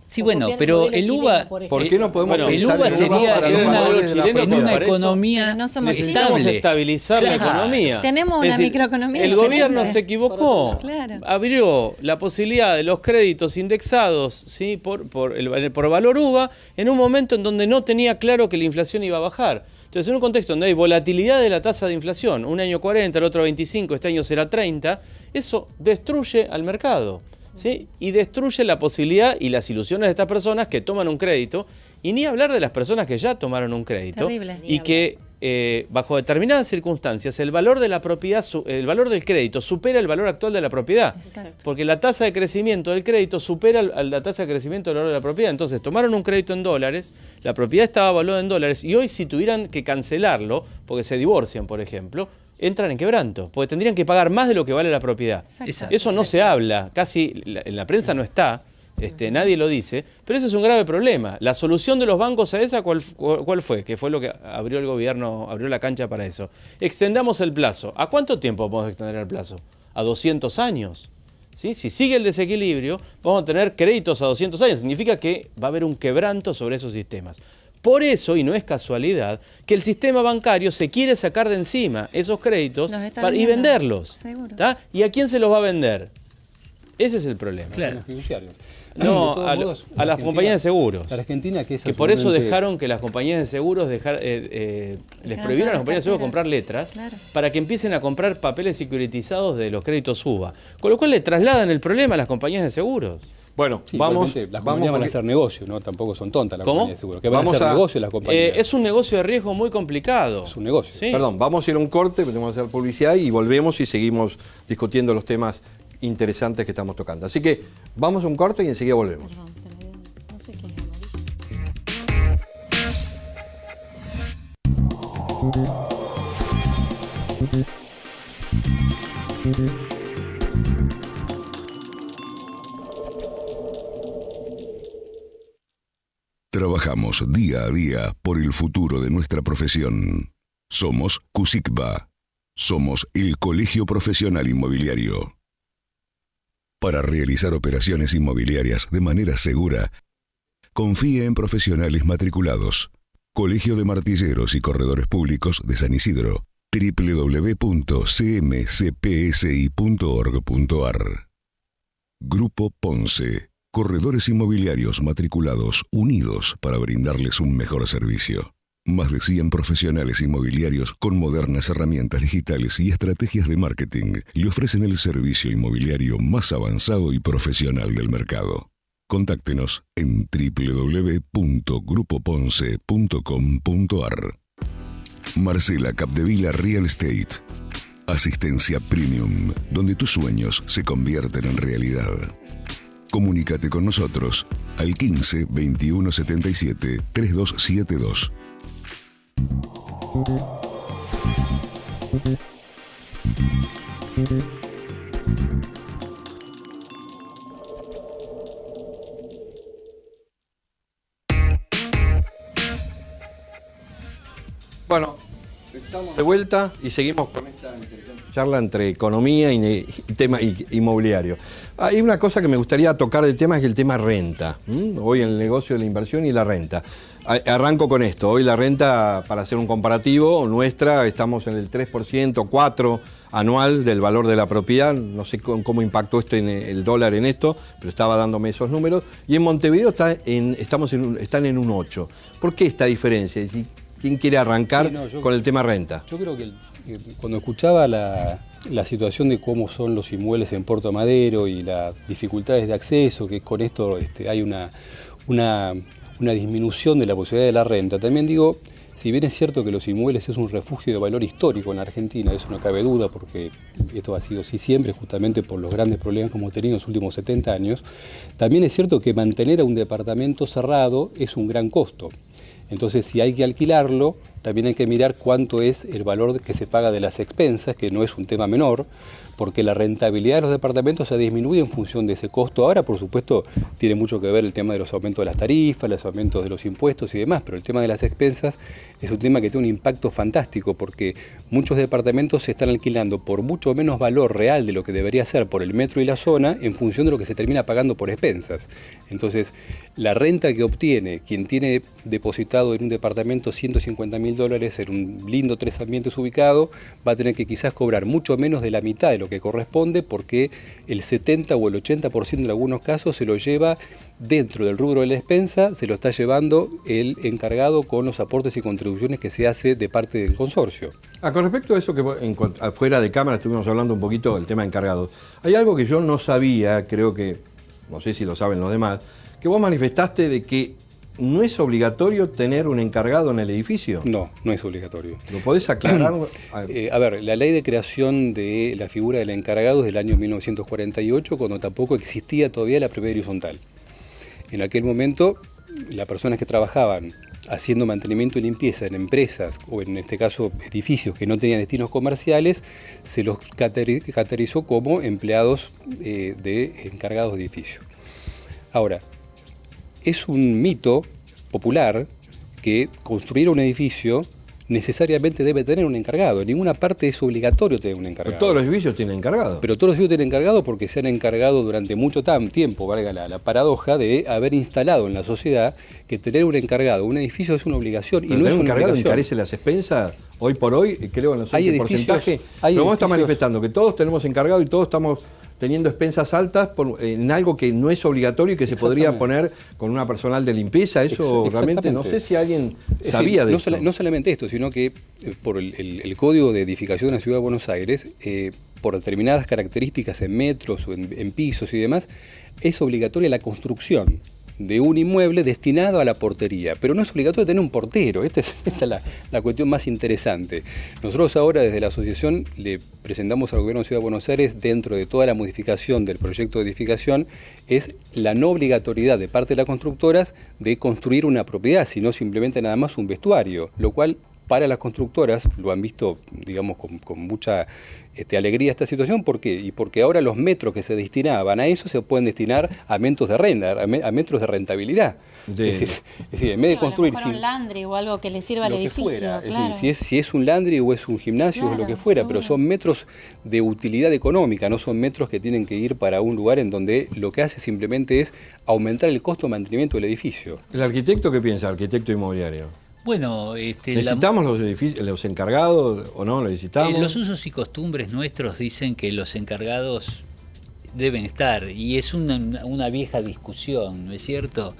Sí, bueno, pero el UVA... ¿Por qué no podemos pensar el UVA sería en una economía necesitamos estabilizar la economía. Tenemos una microeconomía. El gobierno se equivocó. Claro. Abrió la posibilidad de los créditos indexados, ¿sí? por valor UVA en un momento en donde no tenía claro que la inflación iba a bajar. Entonces, en un contexto donde hay volatilidad de la tasa de inflación, un año 40, el otro 25, este año será 30, eso destruye al mercado. ¿Sí? Y destruye la posibilidad y las ilusiones de estas personas que toman un crédito, y ni hablar de las personas que ya tomaron un crédito. Terrible. Y que bajo determinadas circunstancias el valor de la propiedad, el valor del crédito supera el valor actual de la propiedad. Exacto. Porque la tasa de crecimiento del crédito supera la tasa de crecimiento del valor de la propiedad. Entonces tomaron un crédito en dólares, la propiedad estaba valuada en dólares, y hoy si tuvieran que cancelarlo, porque se divorcian por ejemplo, entran en quebranto, porque tendrían que pagar más de lo que vale la propiedad. Exacto. Eso no se habla, casi en la prensa no está, nadie lo dice, pero ese es un grave problema. La solución de los bancos a esa, ¿cuál fue? Que fue lo que abrió el gobierno, abrió la cancha para eso. Extendamos el plazo. ¿A cuánto tiempo podemos extender el plazo? ¿A 200 años? ¿Sí? Si sigue el desequilibrio, vamos a tener créditos a 200 años. Significa que va a haber un quebranto sobre esos sistemas. Por eso, y no es casualidad, que el sistema bancario se quiere sacar de encima esos créditos y venderlos. ¿Y a quién se los va a vender? Ese es el problema. Claro. No, a las compañías de seguros. Argentina, que por eso dejaron que las compañías de seguros les prohibieron a las compañías de seguros comprar letras, para que empiecen a comprar papeles securitizados de los créditos UVA. Con lo cual le trasladan el problema a las compañías de seguros. Bueno, sí, vamos. Las compañías van a hacer negocio, ¿no? Tampoco son tontas las compañías de seguros. Que van a hacer negocio las compañías. Es un negocio de riesgo muy complicado. Es un negocio. ¿Sí? Perdón, vamos a ir a un corte, tenemos que hacer publicidad y volvemos y seguimos discutiendo los temas interesantes que estamos tocando. Así que vamos a un corte y enseguida volvemos. No sé qué es. Trabajamos día a día por el futuro de nuestra profesión. Somos CUSICBA. Somos el Colegio Profesional Inmobiliario. Para realizar operaciones inmobiliarias de manera segura, confíe en profesionales matriculados. Colegio de Martilleros y Corredores Públicos de San Isidro. www.cmcpsi.org.ar. Grupo Ponce. Corredores inmobiliarios matriculados unidos para brindarles un mejor servicio. Más de 100 profesionales inmobiliarios con modernas herramientas digitales y estrategias de marketing le ofrecen el servicio inmobiliario más avanzado y profesional del mercado. Contáctenos en www.grupoponce.com.ar. Marcela Capdevila Real Estate. Asistencia Premium, donde tus sueños se convierten en realidad. Comunícate con nosotros al 15 21 77 3272. Bueno, estamos de vuelta y seguimos con esta interesante charla entre economía y tema inmobiliario. Hay una cosa que me gustaría tocar del tema, es el tema renta. Hoy en el negocio de la inversión y la renta. Arranco con esto. Hoy la renta, para hacer un comparativo, nuestra, estamos en el 3%, 4% anual del valor de la propiedad. No sé cómo impactó el dólar en esto, pero estaba dándome esos números. Y en Montevideo están en un 8%. ¿Por qué esta diferencia? ¿Quién quiere arrancar con el tema renta? Yo creo que cuando escuchaba la situación de cómo son los inmuebles en Puerto Madero y las dificultades de acceso, que con esto hay una disminución de la posibilidad de la renta, también digo, si bien es cierto que los inmuebles es un refugio de valor histórico en la Argentina, eso no cabe duda porque esto ha sido así siempre, justamente por los grandes problemas que hemos tenido en los últimos 70 años, también es cierto que mantener a un departamento cerrado es un gran costo. Entonces, si hay que alquilarlo, también hay que mirar cuánto es el valor que se paga de las expensas, que no es un tema menor, porque la rentabilidad de los departamentos ha disminuido en función de ese costo. Ahora, por supuesto, tiene mucho que ver el tema de los aumentos de las tarifas, los aumentos de los impuestos y demás, pero el tema de las expensas es un tema que tiene un impacto fantástico, porque muchos departamentos se están alquilando por mucho menos valor real de lo que debería ser por el metro y la zona, en función de lo que se termina pagando por expensas. Entonces, la renta que obtiene quien tiene depositado en un departamento $150.000 en un lindo 3 ambientes ubicado, va a tener que quizás cobrar mucho menos de la mitad de lo que corresponde, porque el 70 o el 80% en algunos casos se lo lleva dentro del rubro de la expensa, se lo está llevando el encargado con los aportes y contribuciones que se hace de parte del consorcio. Con respecto a eso que afuera de cámara estuvimos hablando un poquito del tema de encargados, hay algo que yo no sabía, creo que, no sé si lo saben los demás, que vos manifestaste de que ¿no es obligatorio tener un encargado en el edificio? No, no es obligatorio. ¿Lo podés aclarar? A ver, la ley de creación de la figura del encargado es del año 1948, cuando tampoco existía todavía la propiedad horizontal. En aquel momento, las personas que trabajaban haciendo mantenimiento y limpieza en empresas, o en este caso edificios que no tenían destinos comerciales, se los categorizó como empleados de encargados de edificio. Ahora, es un mito popular que construir un edificio necesariamente debe tener un encargado. En ninguna parte es obligatorio tener un encargado. Pero todos los edificios tienen encargado. Pero todos los edificios tienen encargado porque se han encargado durante mucho tiempo, valga la paradoja, de haber instalado en la sociedad que tener un encargado, un edificio es una obligación. Pero y no es un una encargado obligación. Encarece las expensas. Hoy por hoy, creo, no sé qué porcentaje. Pero vos estás manifestando que todos tenemos encargado y todos estamos teniendo expensas altas en algo que no es obligatorio y que se podría poner con una personal de limpieza. Eso realmente no sé si alguien sabía de eso. No solamente esto, sino que por el Código de Edificación de la Ciudad de Buenos Aires, por determinadas características en metros o en pisos y demás, es obligatoria la construcción de un inmueble destinado a la portería, pero no es obligatorio tener un portero. Esta es la cuestión más interesante. Nosotros ahora desde la asociación le presentamos al Gobierno de Ciudad de Buenos Aires, dentro de toda la modificación del proyecto de edificación, es la no obligatoriedad de parte de las constructoras de construir una propiedad, sino simplemente nada más un vestuario, lo cual para las constructoras lo han visto, digamos, con mucha alegría esta situación. ¿Por qué? Y porque ahora los metros que se destinaban a eso se pueden destinar a metros de renta, a metros de rentabilidad. Es decir, en vez de construir un landry o algo que le sirva al edificio. Fuera. Claro. Es decir, si es un landry o es un gimnasio o lo que fuera, pero son metros de utilidad económica, no son metros que tienen que ir para un lugar en donde lo que hace simplemente es aumentar el costo de mantenimiento del edificio. ¿El arquitecto qué piensa, arquitecto inmobiliario? Bueno, ¿necesitamos los encargados o no? ¿Lo necesitamos? Los usos y costumbres nuestros dicen que los encargados deben estar, y es una vieja discusión, ¿no es cierto?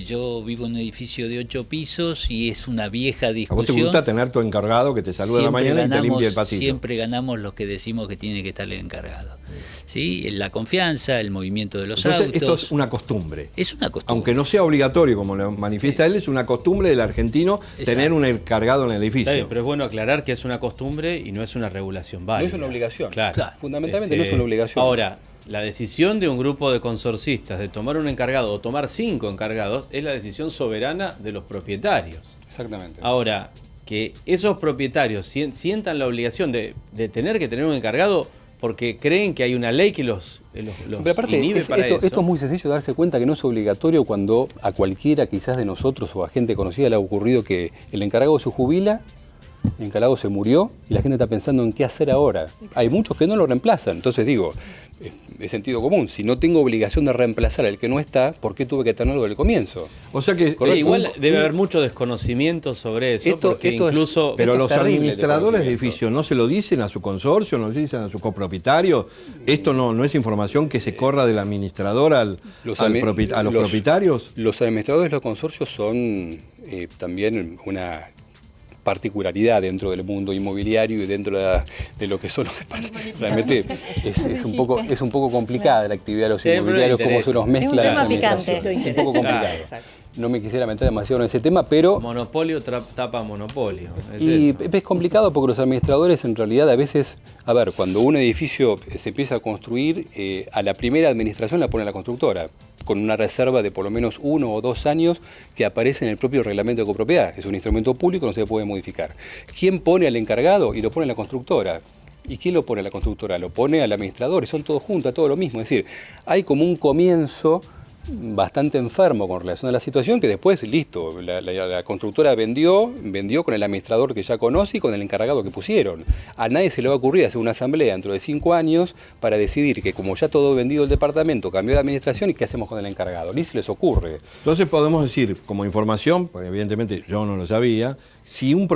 Yo vivo en un edificio de 8 pisos y es una vieja discusión. ¿A vos te gusta tener tu encargado que te saluda a la mañana y te limpia el pasillo? Siempre ganamos los que decimos que tiene que estar el encargado. ¿Sí? La confianza, el movimiento de los autos. Esto es una costumbre. Es una costumbre. Aunque no sea obligatorio, como lo manifiesta él, es una costumbre del argentino tener un encargado en el edificio. Bien, pero es bueno aclarar que es una costumbre y no es una regulación válida. No es una obligación. Claro. Fundamentalmente no es una obligación. Ahora, la decisión de un grupo de consorcistas de tomar un encargado o tomar 5 encargados es la decisión soberana de los propietarios. Exactamente. Ahora, que esos propietarios sientan la obligación de tener que tener un encargado porque creen que hay una ley que los inhibe para eso. Esto es muy sencillo, darse cuenta que no es obligatorio cuando a cualquiera quizás de nosotros o a gente conocida le ha ocurrido que el encargado se jubila, el encargado se murió y la gente está pensando en qué hacer ahora. Exacto. Hay muchos que no lo reemplazan. Entonces digo, es sentido común. Si no tengo obligación de reemplazar al que no está, ¿por qué tuve que tenerlo desde el comienzo? O sea que igual debe haber mucho desconocimiento sobre eso. Pero los administradores de edificios no se lo dicen a su consorcio, no se lo dicen a su copropietario. Esto no es información que se corra del administrador a los propietarios. Los administradores de los consorcios son también una particularidad dentro del mundo inmobiliario y dentro de lo que son los departamentos. Realmente es un poco complicada la actividad de los inmobiliarios, cómo se nos mezcla. Es un tema picante. Es un poco complicado. no me quisiera meter demasiado en ese tema, pero... Monopolio tapa monopolio. Es complicado porque los administradores en realidad a veces, a ver, cuando un edificio se empieza a construir, a la primera administración la pone la constructora, con una reserva de por lo menos 1 o 2 años que aparece en el propio reglamento de copropiedad. Es un instrumento público, no se puede modificar. ¿Quién pone al encargado? Y lo pone la constructora. ¿Y quién lo pone a la constructora? Lo pone al administrador, y son todos juntos, todo lo mismo. Es decir, hay como un comienzo bastante enfermo con relación a la situación, que después, listo, la constructora vendió con el administrador que ya conoce y con el encargado que pusieron. A nadie se le va a ocurrir hacer una asamblea dentro de 5 años para decidir que como ya todo vendido el departamento, cambió la administración y qué hacemos con el encargado. Ni se les ocurre. Entonces podemos decir, como información, porque evidentemente yo no lo sabía, si un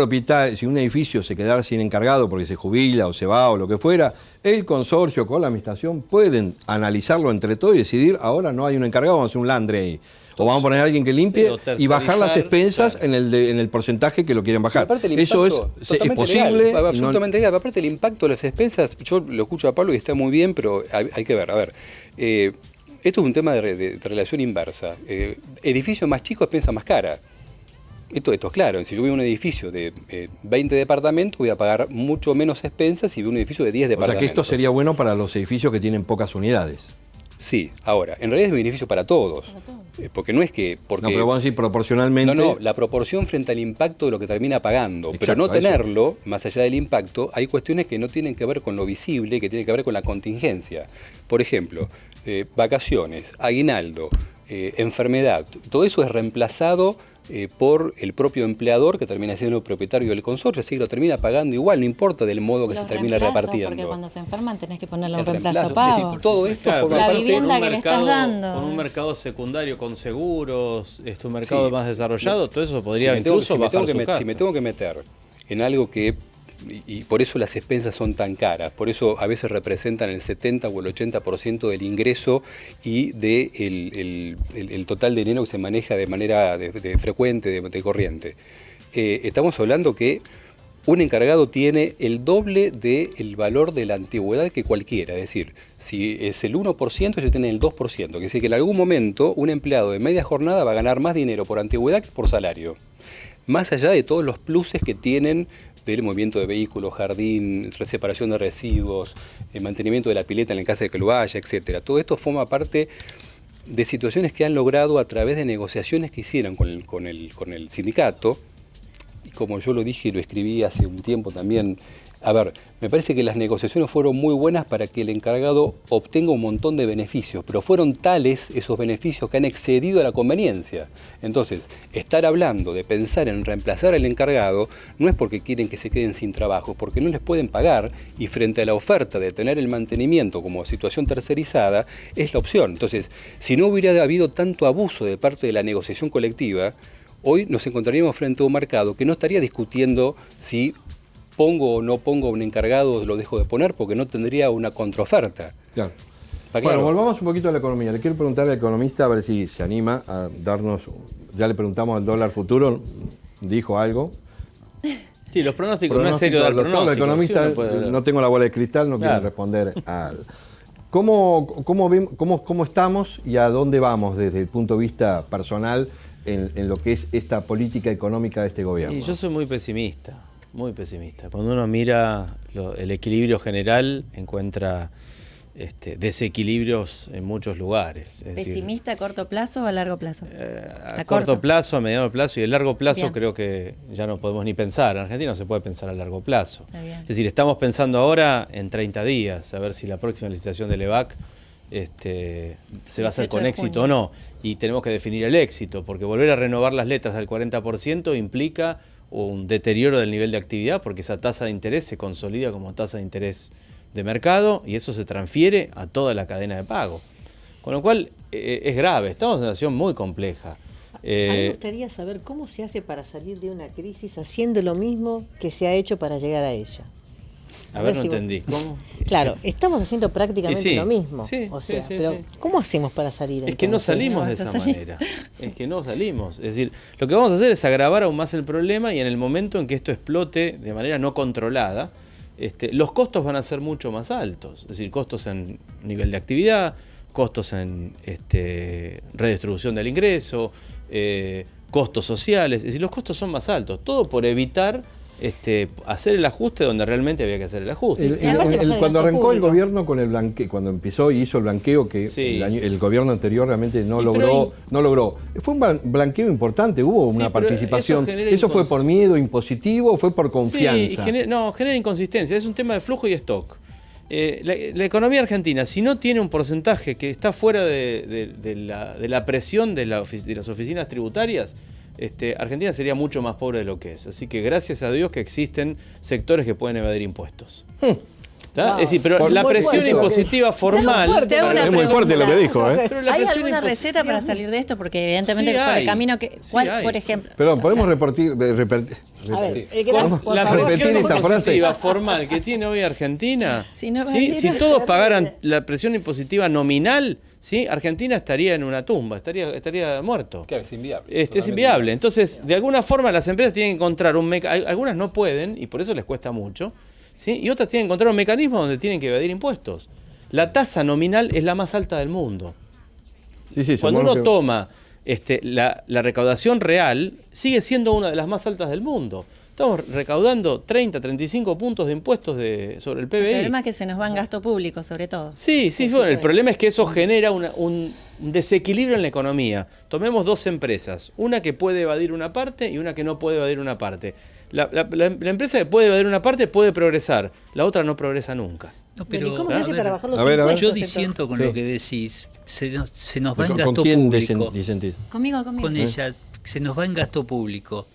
edificio se quedara sin encargado porque se jubila o se va o lo que fuera, el consorcio con la administración pueden analizarlo entre todos y decidir, ahora no hay un encargado, vamos a hacer un landry o vamos a poner a alguien que limpie y bajar las expensas, claro, en el porcentaje que lo quieren bajar. Eso es posible. Legal, absolutamente legal. Aparte el impacto de las expensas, yo lo escucho a Pablo y está muy bien, pero hay que ver, esto es un tema de relación inversa. Edificio más chico, expensa más cara. Esto es claro, si yo voy a un edificio de 20 departamentos voy a pagar mucho menos expensas si voy a un edificio de 10 departamentos. O sea que esto sería bueno para los edificios que tienen pocas unidades. Sí, ahora, en realidad es un beneficio para todos. Porque no es que... No, pero vamos a decir proporcionalmente... No, la proporción frente al impacto de lo que termina pagando. Exacto, pero no tenerlo, más allá del impacto, hay cuestiones que no tienen que ver con lo visible, que tienen que ver con la contingencia. Por ejemplo, vacaciones, aguinaldo, enfermedad, todo eso es reemplazado por el propio empleador que termina siendo el propietario del consorcio, así que lo termina pagando igual, no importa del modo que se termina repartiendo. Porque cuando se enferman tenés que ponerle un reemplazo pago. Es decir, todo esto forma la parte vivienda que le estás dando. Con un mercado secundario, con seguros, un mercado más desarrollado, todo eso podría incluso bajar su costo. Si me tengo que meter en algo que... Y por eso las expensas son tan caras, por eso a veces representan el 70 o el 80% del ingreso y del total de dinero que se maneja de manera frecuente, de corriente. Estamos hablando que un encargado tiene el doble del valor de la antigüedad que cualquiera, es decir, si es el 1%, ellos tienen el 2%, quiere decir que en algún momento un empleado de media jornada va a ganar más dinero por antigüedad que por salario, más allá de todos los pluses que tienen del movimiento de vehículos, jardín, separación de residuos, mantenimiento de la pileta en el caso de que lo haya, etc. Todo esto forma parte de situaciones que han logrado a través de negociaciones que hicieron con el sindicato, y como yo lo dije y lo escribí hace un tiempo también, me parece que las negociaciones fueron muy buenas para que el encargado obtenga un montón de beneficios, pero fueron tales esos beneficios que han excedido a la conveniencia. Entonces, estar hablando de pensar en reemplazar al encargado no es porque quieren que se queden sin trabajo, porque no les pueden pagar y frente a la oferta de tener el mantenimiento como situación tercerizada, es la opción. Entonces, si no hubiera habido tanto abuso de parte de la negociación colectiva, hoy nos encontraríamos frente a un mercado que no estaría discutiendo si pongo o no pongo un encargado, lo dejo de poner, porque no tendría una contraoferta. Claro. Bueno, volvamos un poquito a la economía. Le quiero preguntar al economista a ver si se anima a darnos... Ya le preguntamos al dólar futuro, dijo algo. Sí, los pronósticos, no es serio dar pronósticos. El economista, no tengo la bola de cristal, no quiere responder a... ¿Cómo estamos y a dónde vamos desde el punto de vista personal en lo que es esta política económica de este gobierno? Y yo soy muy pesimista. Muy pesimista. Cuando uno mira el equilibrio general, encuentra desequilibrios en muchos lugares. ¿Pesimista a corto plazo o a largo plazo? A corto plazo, a mediano plazo y a largo plazo creo que ya no podemos ni pensar. En Argentina no se puede pensar a largo plazo. Es decir, estamos pensando ahora en 30 días, a ver si la próxima licitación del EVAC se va a hacer con éxito o no. Y tenemos que definir el éxito, porque volver a renovar las letras al 40% implica un deterioro del nivel de actividad, porque esa tasa de interés se consolida como tasa de interés de mercado y eso se transfiere a toda la cadena de pago. Con lo cual es grave, estamos en una situación muy compleja. A mí me gustaría saber cómo se hace para salir de una crisis haciendo lo mismo que se ha hecho para llegar a ella. A ver, no entendí. ¿Cómo? Claro, estamos haciendo prácticamente lo mismo. Pero ¿cómo hacemos para salir? Es que no salimos de esa manera. Es que no salimos. Es decir, lo que vamos a hacer es agravar aún más el problema y en el momento en que esto explote de manera no controlada, los costos van a ser mucho más altos. Es decir, costos en nivel de actividad, costos en redistribución del ingreso, costos sociales, es decir, los costos son más altos, todo por evitar hacer el ajuste donde realmente había que hacer el ajuste. Cuando arrancó el gobierno con el blanqueo, cuando empezó y hizo el blanqueo que el gobierno anterior realmente no logró. Fue un blanqueo importante, hubo una participación. ¿Eso fue por miedo impositivo o fue por confianza? Sí, genera inconsistencia, es un tema de flujo y stock. La economía argentina, si no tiene un porcentaje que está fuera de la presión de las oficinas tributarias, Argentina sería mucho más pobre de lo que es. Así que gracias a Dios que existen sectores que pueden evadir impuestos. Es decir, pero la presión impositiva formal... Es muy fuerte lo que dijo. ¿Hay alguna receta para salir de esto? Porque evidentemente por el camino que... ¿Cuál, por ejemplo? Perdón, ¿podemos repetir? La presión impositiva formal que tiene hoy Argentina, si todos pagaran la presión impositiva nominal, Argentina estaría en una tumba, estaría muerto. Claro, es inviable. Es inviable. Entonces, de alguna forma las empresas tienen que encontrar un mecanismo, algunas no pueden y por eso les cuesta mucho, y otras tienen que encontrar un mecanismo donde tienen que evadir impuestos. La tasa nominal es la más alta del mundo. Cuando uno toma la recaudación real, sigue siendo una de las más altas del mundo. Estamos recaudando 30, 35 puntos de impuestos sobre el PBI. El problema es que se nos va en gasto público, sobre todo. Bueno, el problema es que eso genera un desequilibrio en la economía. Tomemos dos empresas, una que puede evadir una parte y una que no puede evadir una parte. La empresa que puede evadir una parte puede progresar, la otra no progresa nunca. No, pero, ¿y cómo se hace para bajar los impuestos? Yo disiento con lo que decís. Se nos va en gasto público. Conmigo. Con ella, se nos va en gasto público.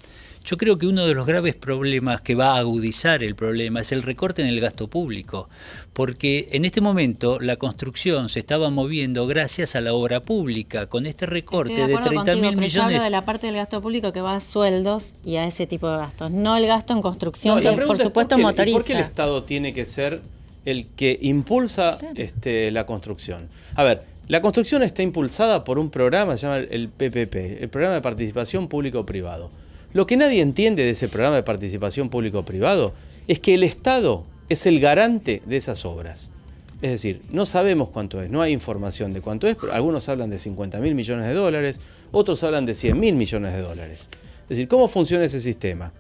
Yo creo que uno de los graves problemas que va a agudizar el problema es el recorte en el gasto público, porque en este momento la construcción se estaba moviendo gracias a la obra pública, con este recorte de 30.000 millones. Yo hablo de la parte del gasto público que va a sueldos y a ese tipo de gastos, no el gasto en construcción, que por supuesto motoriza. ¿Por qué el Estado tiene que ser el que impulsa la construcción? A ver, la construcción está impulsada por un programa que se llama el PPP, el Programa de Participación Público-Privado. Lo que nadie entiende de ese programa de participación público-privado es que el Estado es el garante de esas obras. Es decir, no sabemos cuánto es, no hay información de cuánto es, pero algunos hablan de 50.000 millones de dólares, otros hablan de 100.000 millones de dólares. Es decir, ¿cómo funciona ese sistema?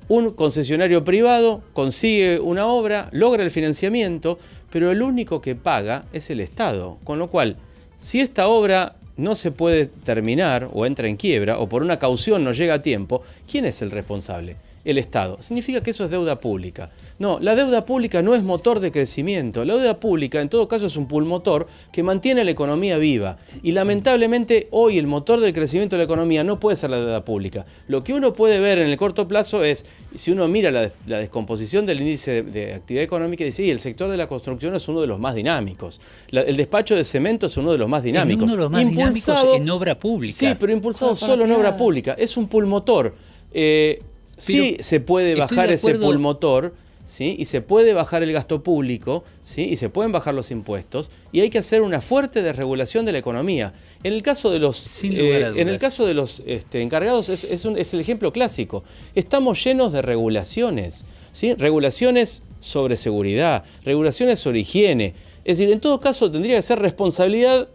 Un concesionario privado consigue una obra, logra el financiamiento, pero el único que paga es el Estado. Con lo cual, si esta obra no se puede terminar o entra en quiebra o por una caución no llega a tiempo, ¿quién es el responsable? El Estado. Significa que eso es deuda pública. No, la deuda pública no es motor de crecimiento. La deuda pública en todo caso es un pulmotor que mantiene la economía viva. Y lamentablemente hoy el motor del crecimiento de la economía no puede ser la deuda pública. Lo que uno puede ver en el corto plazo es, si uno mira la descomposición del índice de actividad económica, dice, el sector de la construcción es uno de los más dinámicos. El despacho de cemento es uno de los más dinámicos. Uno de los más dinámicos en obra pública. Sí, pero impulsado solo en obra pública. Es un pulmotor. Sí se puede bajar ese pulmotor, ¿sí? Y se puede bajar el gasto público, ¿sí? Y se pueden bajar los impuestos, y hay que hacer una fuerte desregulación de la economía. En el caso de los, encargados es el ejemplo clásico. Estamos llenos de regulaciones, ¿sí? Regulaciones sobre seguridad, regulaciones sobre higiene. Es decir, en todo caso tendría que ser responsabilidad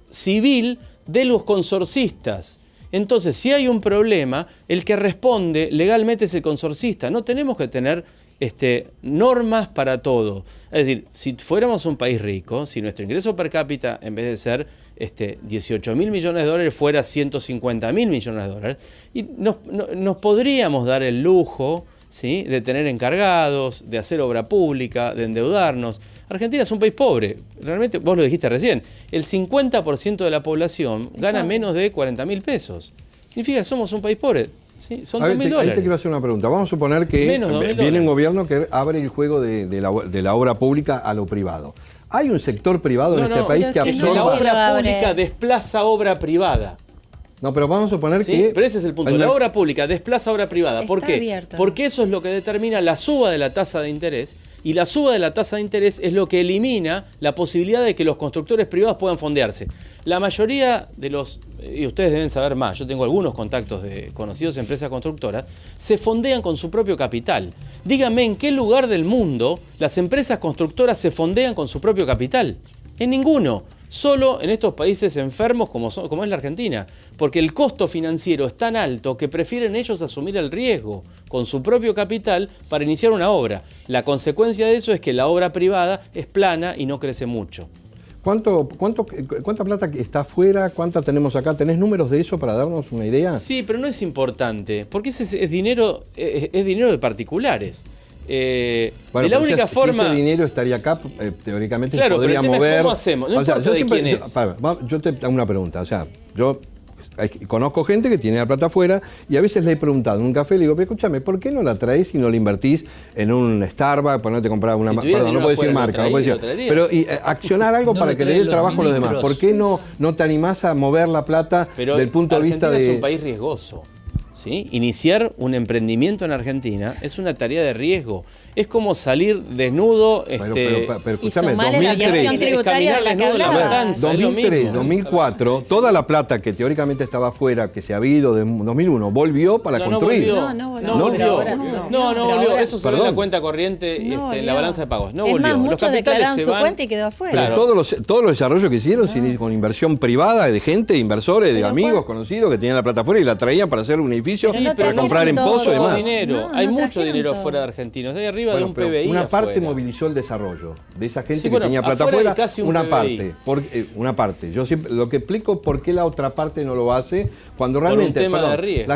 civil de los consorcistas. Entonces, si hay un problema, el que responde legalmente es el consorcista. No tenemos que tener normas para todo. Es decir, si fuéramos un país rico, si nuestro ingreso per cápita, en vez de ser 18.000 millones de dólares, fuera 150.000 millones de dólares, y nos podríamos dar el lujo, ¿sí?, de tener encargados, de hacer obra pública, de endeudarnos. Argentina es un país pobre, realmente, vos lo dijiste recién, el 50% de la población gana menos de 40.000 pesos. Significa que somos un país pobre, ¿sí? Son 2.000 dólares. Ahí te quiero hacer una pregunta. Vamos a suponer que viene un gobierno que abre el juego de la obra pública a lo privado. ¿Hay un sector privado en este país que absorba? La obra pública desplaza obra privada. No, pero vamos a suponer que... Pero ese es el punto. La obra pública desplaza obra privada. ¿Por qué? Abierto. Porque eso es lo que determina la suba de la tasa de interés, y la suba de la tasa de interés es lo que elimina la posibilidad de que los constructores privados puedan fondearse. La mayoría de los, y ustedes deben saber más, yo tengo algunos contactos de conocidos empresas constructoras, se fondean con su propio capital. Díganme en qué lugar del mundo las empresas constructoras se fondean con su propio capital. En ninguno. solo en estos países enfermos como es la Argentina, porque el costo financiero es tan alto que prefieren ellos asumir el riesgo con su propio capital para iniciar una obra. La consecuencia de eso es que la obra privada es plana y no crece mucho. ¿Cuánta plata está afuera? ¿Cuánta tenemos acá? ¿Tenés números de eso para darnos una idea? Sí, pero no es importante, porque ese es dinero de particulares. De la única forma... Si ese dinero estaría acá, teóricamente claro, podría pero el tema mover... es ¿cómo hacemos? No importa de quién es. Yo te hago una pregunta. O sea, yo conozco gente que tiene la plata afuera y a veces le he preguntado en un café, le digo, pero escúchame, ¿por qué no la traes y no la invertís en un Starbucks, para no te comprar una... Perdón, no puedo decir marca, no puedo decir... Pero accionar algo para que le dé el trabajo a los demás. ¿Por qué no te animás a mover la plata del punto de vista de...? Argentina es un país riesgoso. ¿Sí? Iniciar un emprendimiento en Argentina es una tarea de riesgo. Es como salir desnudo pero y sumarle la aviación tributaria de la que hablaba. 2003, 2004, toda la plata que teóricamente estaba afuera, que se ha habido de 2001, volvió para construir. No volvió. Eso se ve en la cuenta corriente, en la balanza de pagos. No volvió. Es más, muchos declararon su cuenta y quedó afuera. Claro. Todos los desarrollos que hicieron con inversión privada de gente, inversores, de amigos, conocidos que tenían la plata afuera y la traían para hacer un edificio, para comprar en pozo y demás. Hay mucho dinero fuera de argentinos. Hay arriba de un PBI. Una parte afuera movilizó el desarrollo de esa gente que tenía plata afuera. Una parte. Yo siempre lo que explico por qué la otra parte no lo hace cuando realmente. Por un tema de riesgo.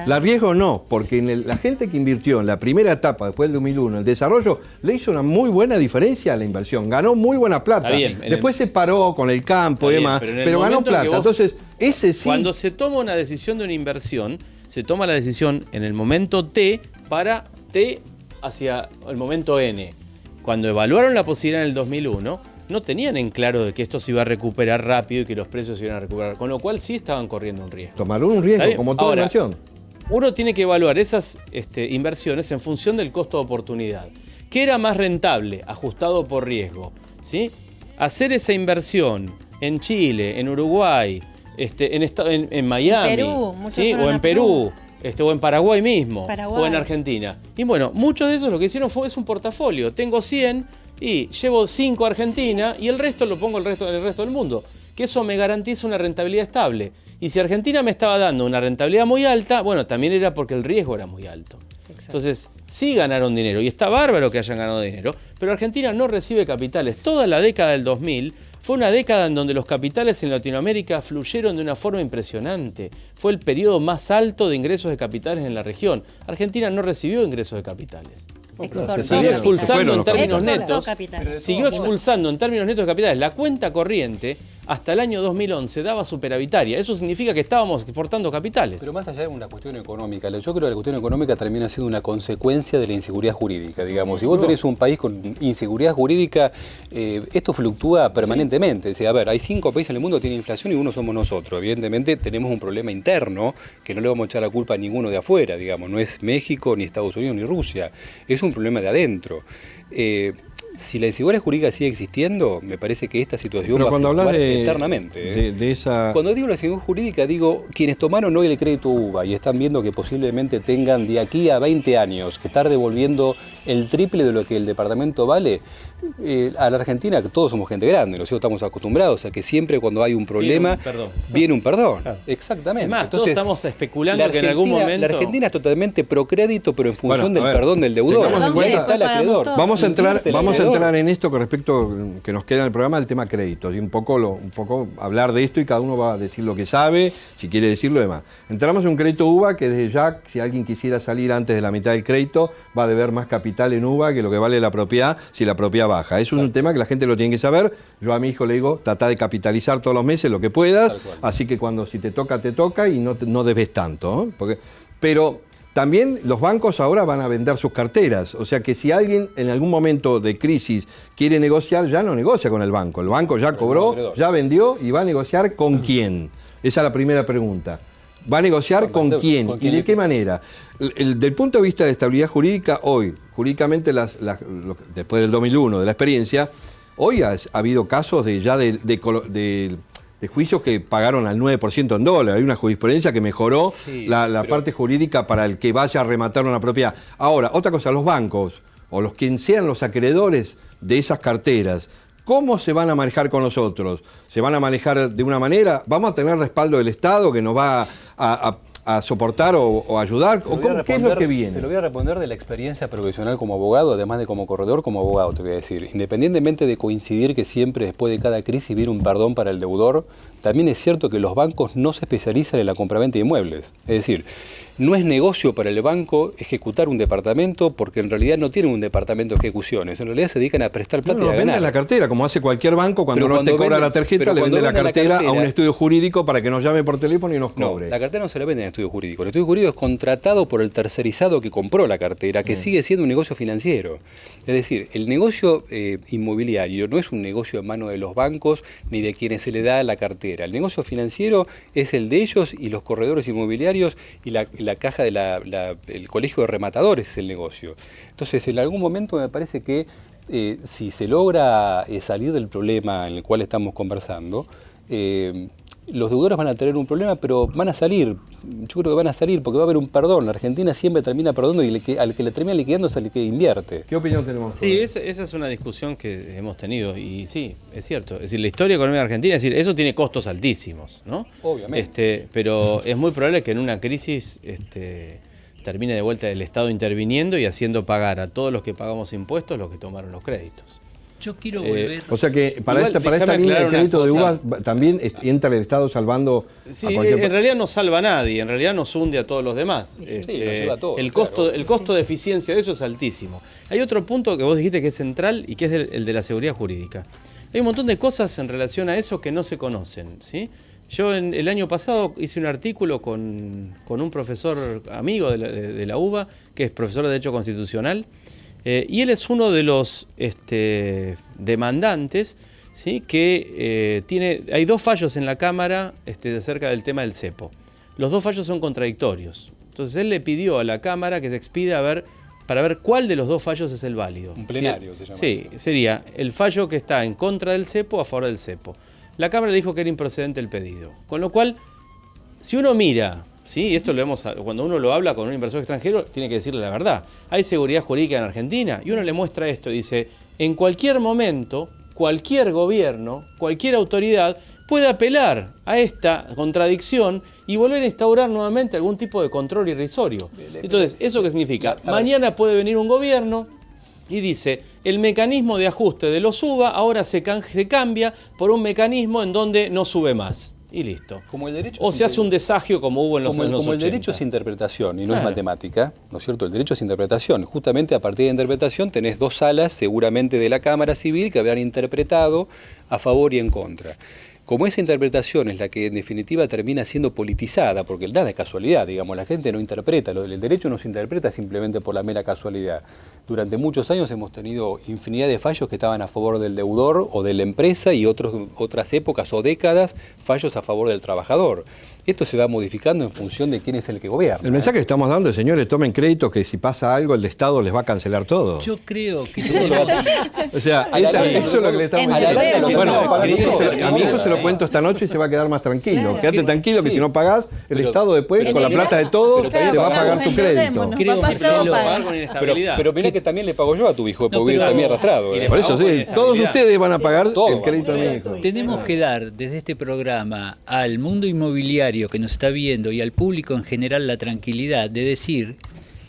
La riesgo no, porque la gente que invirtió en la primera etapa después del 2001, el desarrollo, le hizo una muy buena diferencia a la inversión. Ganó muy buena plata. Después se paró con el campo y demás, pero ganó plata. Entonces, ese sí. Cuando se toma una decisión de una inversión, se toma la decisión en el momento T para T hacia el momento N. Cuando evaluaron la posibilidad en el 2001, no tenían en claro de que esto se iba a recuperar rápido y que los precios se iban a recuperar, con lo cual sí estaban corriendo un riesgo. Tomaron un riesgo, como toda inversión. Uno tiene que evaluar esas inversiones en función del costo de oportunidad. ¿Qué era más rentable, ajustado por riesgo? ¿Sí? Hacer esa inversión en Chile, en Uruguay, en Miami, Perú, ¿sí? O en Perú, o en Paraguay mismo, o en Argentina. Y bueno, muchos de esos lo que hicieron es un portafolio. Tengo 100 y llevo 5 a Argentina y el resto lo pongo en el resto del mundo. Que eso me garantiza una rentabilidad estable. Y si Argentina me estaba dando una rentabilidad muy alta, bueno, también era porque el riesgo era muy alto. Exacto. Entonces, sí ganaron dinero y está bárbaro que hayan ganado dinero, pero Argentina no recibe capitales. Toda la década del 2000 fue una década en donde los capitales en Latinoamérica fluyeron de una forma impresionante. Fue el periodo más alto de ingresos de capitales en la región. Argentina no recibió ingresos de capitales. Siguió expulsando en términos netos. Siguió expulsando en términos netos de capitales. La cuenta corriente hasta el año 2011 daba superavitaria. Eso significa que estábamos exportando capitales. Pero más allá de una cuestión económica, yo creo que la cuestión económica termina siendo una consecuencia de la inseguridad jurídica, digamos. Si vos tenés un país con inseguridad jurídica, esto fluctúa permanentemente. O sea, a ver, hay 5 países en el mundo que tienen inflación y uno somos nosotros. Evidentemente tenemos un problema interno que no le vamos a echar la culpa a ninguno de afuera, digamos. No es México, ni Estados Unidos, ni Rusia. Es un problema de adentro. Si la desigualdad jurídica sigue existiendo, me parece que esta situación va a fluctuar eternamente. Cuando digo la desigualdad jurídica, digo quienes tomaron hoy el crédito UVA y están viendo que posiblemente tengan de aquí a 20 años que estar devolviendo el triple de lo que el departamento vale. A la Argentina, que todos somos gente grande, nosotros estamos acostumbrados a que siempre cuando hay un problema viene un perdón. Claro. Exactamente. Es más, entonces, todos estamos especulando que en algún momento... La Argentina es totalmente procrédito, pero en función del perdón del deudor. Está el acreedor. Vamos a entrar en esto con respecto que nos queda en el programa, el tema créditos, y un poco hablar de esto y cada uno va a decir lo que sabe, si quiere decirlo y demás. Entramos en un crédito UVA que desde ya, si alguien quisiera salir antes de la mitad del crédito, va a deber más capital en UVA que lo que vale la propiedad si la propiedad baja. Es un tema que la gente lo tiene que saber. Yo a mi hijo le digo, trata de capitalizar todos los meses lo que puedas, así que si te toca y no debes tanto, ¿no? Pero también los bancos ahora van a vender sus carteras, o sea que si alguien en algún momento de crisis quiere negociar, ya no negocia con el banco ya cobró, ya vendió y va a negociar con quién. Esa es la primera pregunta. ¿Va a negociar con quién y de qué manera? Del punto de vista de estabilidad jurídica, hoy, jurídicamente, después del 2001, de la experiencia, hoy ha habido casos de juicios que pagaron al 9% en dólares. Hay una jurisprudencia que mejoró la parte jurídica para el que vaya a rematar una propiedad. Ahora, otra cosa, los bancos o quien sean los acreedores de esas carteras ¿Cómo se van a manejar con nosotros? ¿Se van a manejar de una manera? ¿Vamos a tener respaldo del Estado que nos va a soportar o ayudar? ¿Qué es lo que viene? Te lo voy a responder de la experiencia profesional como abogado, además de como corredor, como abogado, te voy a decir. Independientemente de coincidir que siempre después de cada crisis viene un perdón para el deudor, también es cierto que los bancos no se especializan en la compraventa de inmuebles. Es decir, no es negocio para el banco ejecutar un departamento porque en realidad no tienen un departamento de ejecuciones. En realidad se dedican a prestar plata y a ganar. Venden la cartera, como hace cualquier banco cuando no te cobra la tarjeta, le vende la cartera a un estudio jurídico para que nos llame por teléfono y nos cobre. No, la cartera no se la vende en estudio jurídico. El estudio jurídico es contratado por el tercerizado que compró la cartera, que sigue siendo un negocio financiero. Es decir, el negocio inmobiliario no es un negocio en manos de los bancos ni de quienes se le da la cartera. El negocio financiero es el de ellos y los corredores inmobiliarios y la caja de el colegio de rematadores es el negocio. Entonces, en algún momento me parece que si se logra salir del problema en el cual estamos conversando, los deudores van a tener un problema, pero van a salir. Yo creo que van a salir porque va a haber un perdón. La Argentina siempre termina perdonando y al que le termina liquidando es al que invierte. ¿Qué opinión tenemos? Sí, esa es una discusión que hemos tenido y sí, es cierto. Es decir, la historia económica argentina, es decir, eso tiene costos altísimos, ¿no? Obviamente. Pero es muy probable que en una crisis termine de vuelta el Estado interviniendo y haciendo pagar a todos los que pagamos impuestos los que tomaron los créditos. Yo quiero volver... O sea que para esta línea de crédito de UBA también entra el Estado salvando... Sí, en realidad no salva a nadie, en realidad nos hunde a todos los demás. Sí, nos lleva a todos, el costo de eficiencia de eso es altísimo. Hay otro punto que vos dijiste que es central y que es el de la seguridad jurídica. Hay un montón de cosas en relación a eso que no se conocen, ¿sí? Yo el año pasado hice un artículo con un profesor amigo de la UBA, que es profesor de Derecho Constitucional, y él es uno de los demandantes, ¿sí? Que hay dos fallos en la Cámara acerca del tema del cepo. Los dos fallos son contradictorios. Entonces él le pidió a la Cámara que se expida para ver cuál de los dos fallos es el válido. Un plenario se llama. Sí, sería el fallo que está en contra del cepo o a favor del cepo. La Cámara le dijo que era improcedente el pedido. Con lo cual, si uno mira... Sí, esto lo vemos cuando uno lo habla con un inversor extranjero, tiene que decirle la verdad. Hay seguridad jurídica en Argentina y uno le muestra esto y dice, en cualquier momento, cualquier gobierno, cualquier autoridad puede apelar a esta contradicción y volver a instaurar nuevamente algún tipo de control irrisorio. Entonces, ¿eso qué significa? Mañana puede venir un gobierno y dice, el mecanismo de ajuste de los UBA ahora se cambia por un mecanismo en donde no sube más. Y listo. Como el derecho o se hace un desagio como hubo en los años 80. Como el derecho es interpretación y no es matemática, ¿no es cierto? El derecho es interpretación. Justamente a partir de interpretación tenés dos salas seguramente de la Cámara Civil que habrán interpretado a favor y en contra. Como esa interpretación es la que en definitiva termina siendo politizada, porque nada es casualidad, digamos, la gente no interpreta, el derecho no se interpreta simplemente por la mera casualidad. Durante muchos años hemos tenido infinidad de fallos que estaban a favor del deudor o de la empresa y otras épocas o décadas fallos a favor del trabajador. Esto se va modificando en función de quién es el que gobierna. El mensaje que estamos dando es, señores, tomen crédito que si pasa algo el Estado les va a cancelar todo. Yo creo que... O sea, eso es lo que le estamos diciendo. Bueno, a mi hijo se lo cuento esta noche y se va a quedar más tranquilo. Claro. Quédate tranquilo que si no pagás, el Estado después, con la plata de todo, te va a pagar tu crédito. Creo que pero mirá que también le pago yo a tu hijo, porque vive también arrastrado. Por eso sí, todos ustedes van a pagar el crédito de mi hijo. Tenemos que dar desde este programa al mundo inmobiliario que nos está viendo y al público en general la tranquilidad de decir,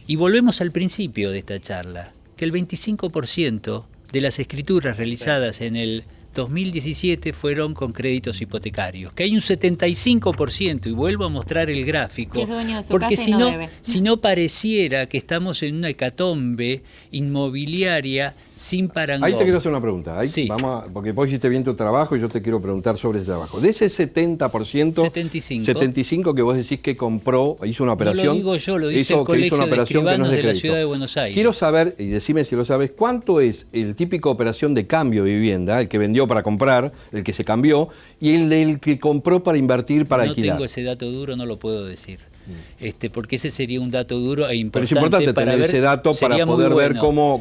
y volvemos al principio de esta charla, que el 25% de las escrituras realizadas en el 2017 fueron con créditos hipotecarios, que hay un 75%, y vuelvo a mostrar el gráfico, porque si no pareciera que estamos en una hecatombe inmobiliaria sin parangón. Ahí te quiero hacer una pregunta, sí. Porque vos hiciste bien tu trabajo y yo te quiero preguntar sobre ese trabajo. De ese 70%, 75 que vos decís que compró, hizo una operación. No lo digo yo, lo dice el Colegio de Escribanos de la Ciudad de Buenos Aires. Quiero saber, y decime si lo sabes, ¿cuánto es el típico operación de cambio de vivienda, el que vendió para comprar, el que se cambió, y el que compró para invertir, para alquilar? No tengo ese dato duro, no lo puedo decir. Porque ese sería un dato duro e importante. Pero es importante tener ese dato para poder ver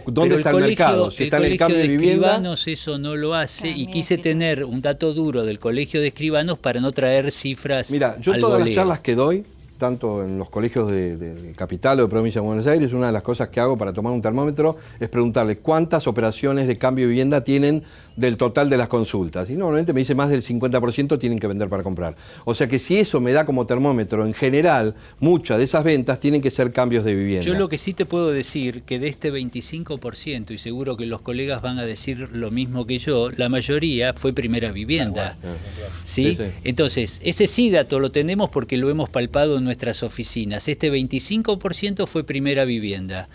dónde está el mercado. Si está en el cambio de vivienda. Escribanos eso no lo hace y quise tener un dato duro del Colegio de Escribanos para no traer cifras. Mira, yo todas las charlas que doy, tanto en los colegios de Capital o de Provincia de Buenos Aires, una de las cosas que hago para tomar un termómetro es preguntarle cuántas operaciones de cambio de vivienda tienen del total de las consultas. Y normalmente me dice más del 50% tienen que vender para comprar. O sea que si eso me da como termómetro, en general, muchas de esas ventas tienen que ser cambios de vivienda. Yo lo que sí te puedo decir, que de este 25%, y seguro que los colegas van a decir lo mismo que yo, la mayoría fue primera vivienda. ¿Sí? Sí. Entonces, ese sí dato lo tenemos porque lo hemos palpado en nuestras oficinas. Este 25% fue primera vivienda,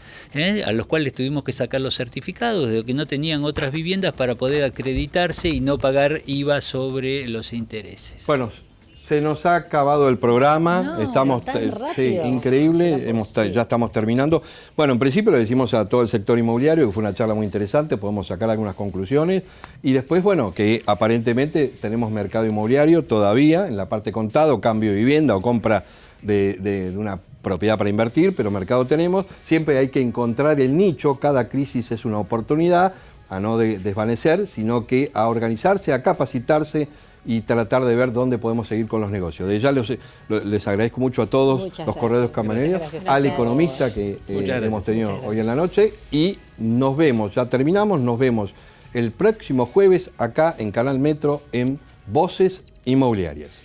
a los cuales tuvimos que sacar los certificados de que no tenían otras viviendas para poder acreditarse y no pagar IVA sobre los intereses. Bueno, se nos ha acabado el programa, No, estamos tan rápido. sí, increíble, ya estamos terminando. Bueno, en principio le decimos a todo el sector inmobiliario que fue una charla muy interesante, podemos sacar algunas conclusiones y después, bueno, que aparentemente tenemos mercado inmobiliario todavía en la parte contado, cambio de vivienda o compra de una propiedad para invertir, pero mercado tenemos. Siempre hay que encontrar el nicho, cada crisis es una oportunidad a no desvanecer, sino que a organizarse, a capacitarse y tratar de ver dónde podemos seguir con los negocios. De ya les agradezco mucho a todos los corredores camareños, al economista que hemos tenido hoy en la noche y nos vemos, ya terminamos, nos vemos el próximo jueves acá en Canal Metro en Voces Inmobiliarias.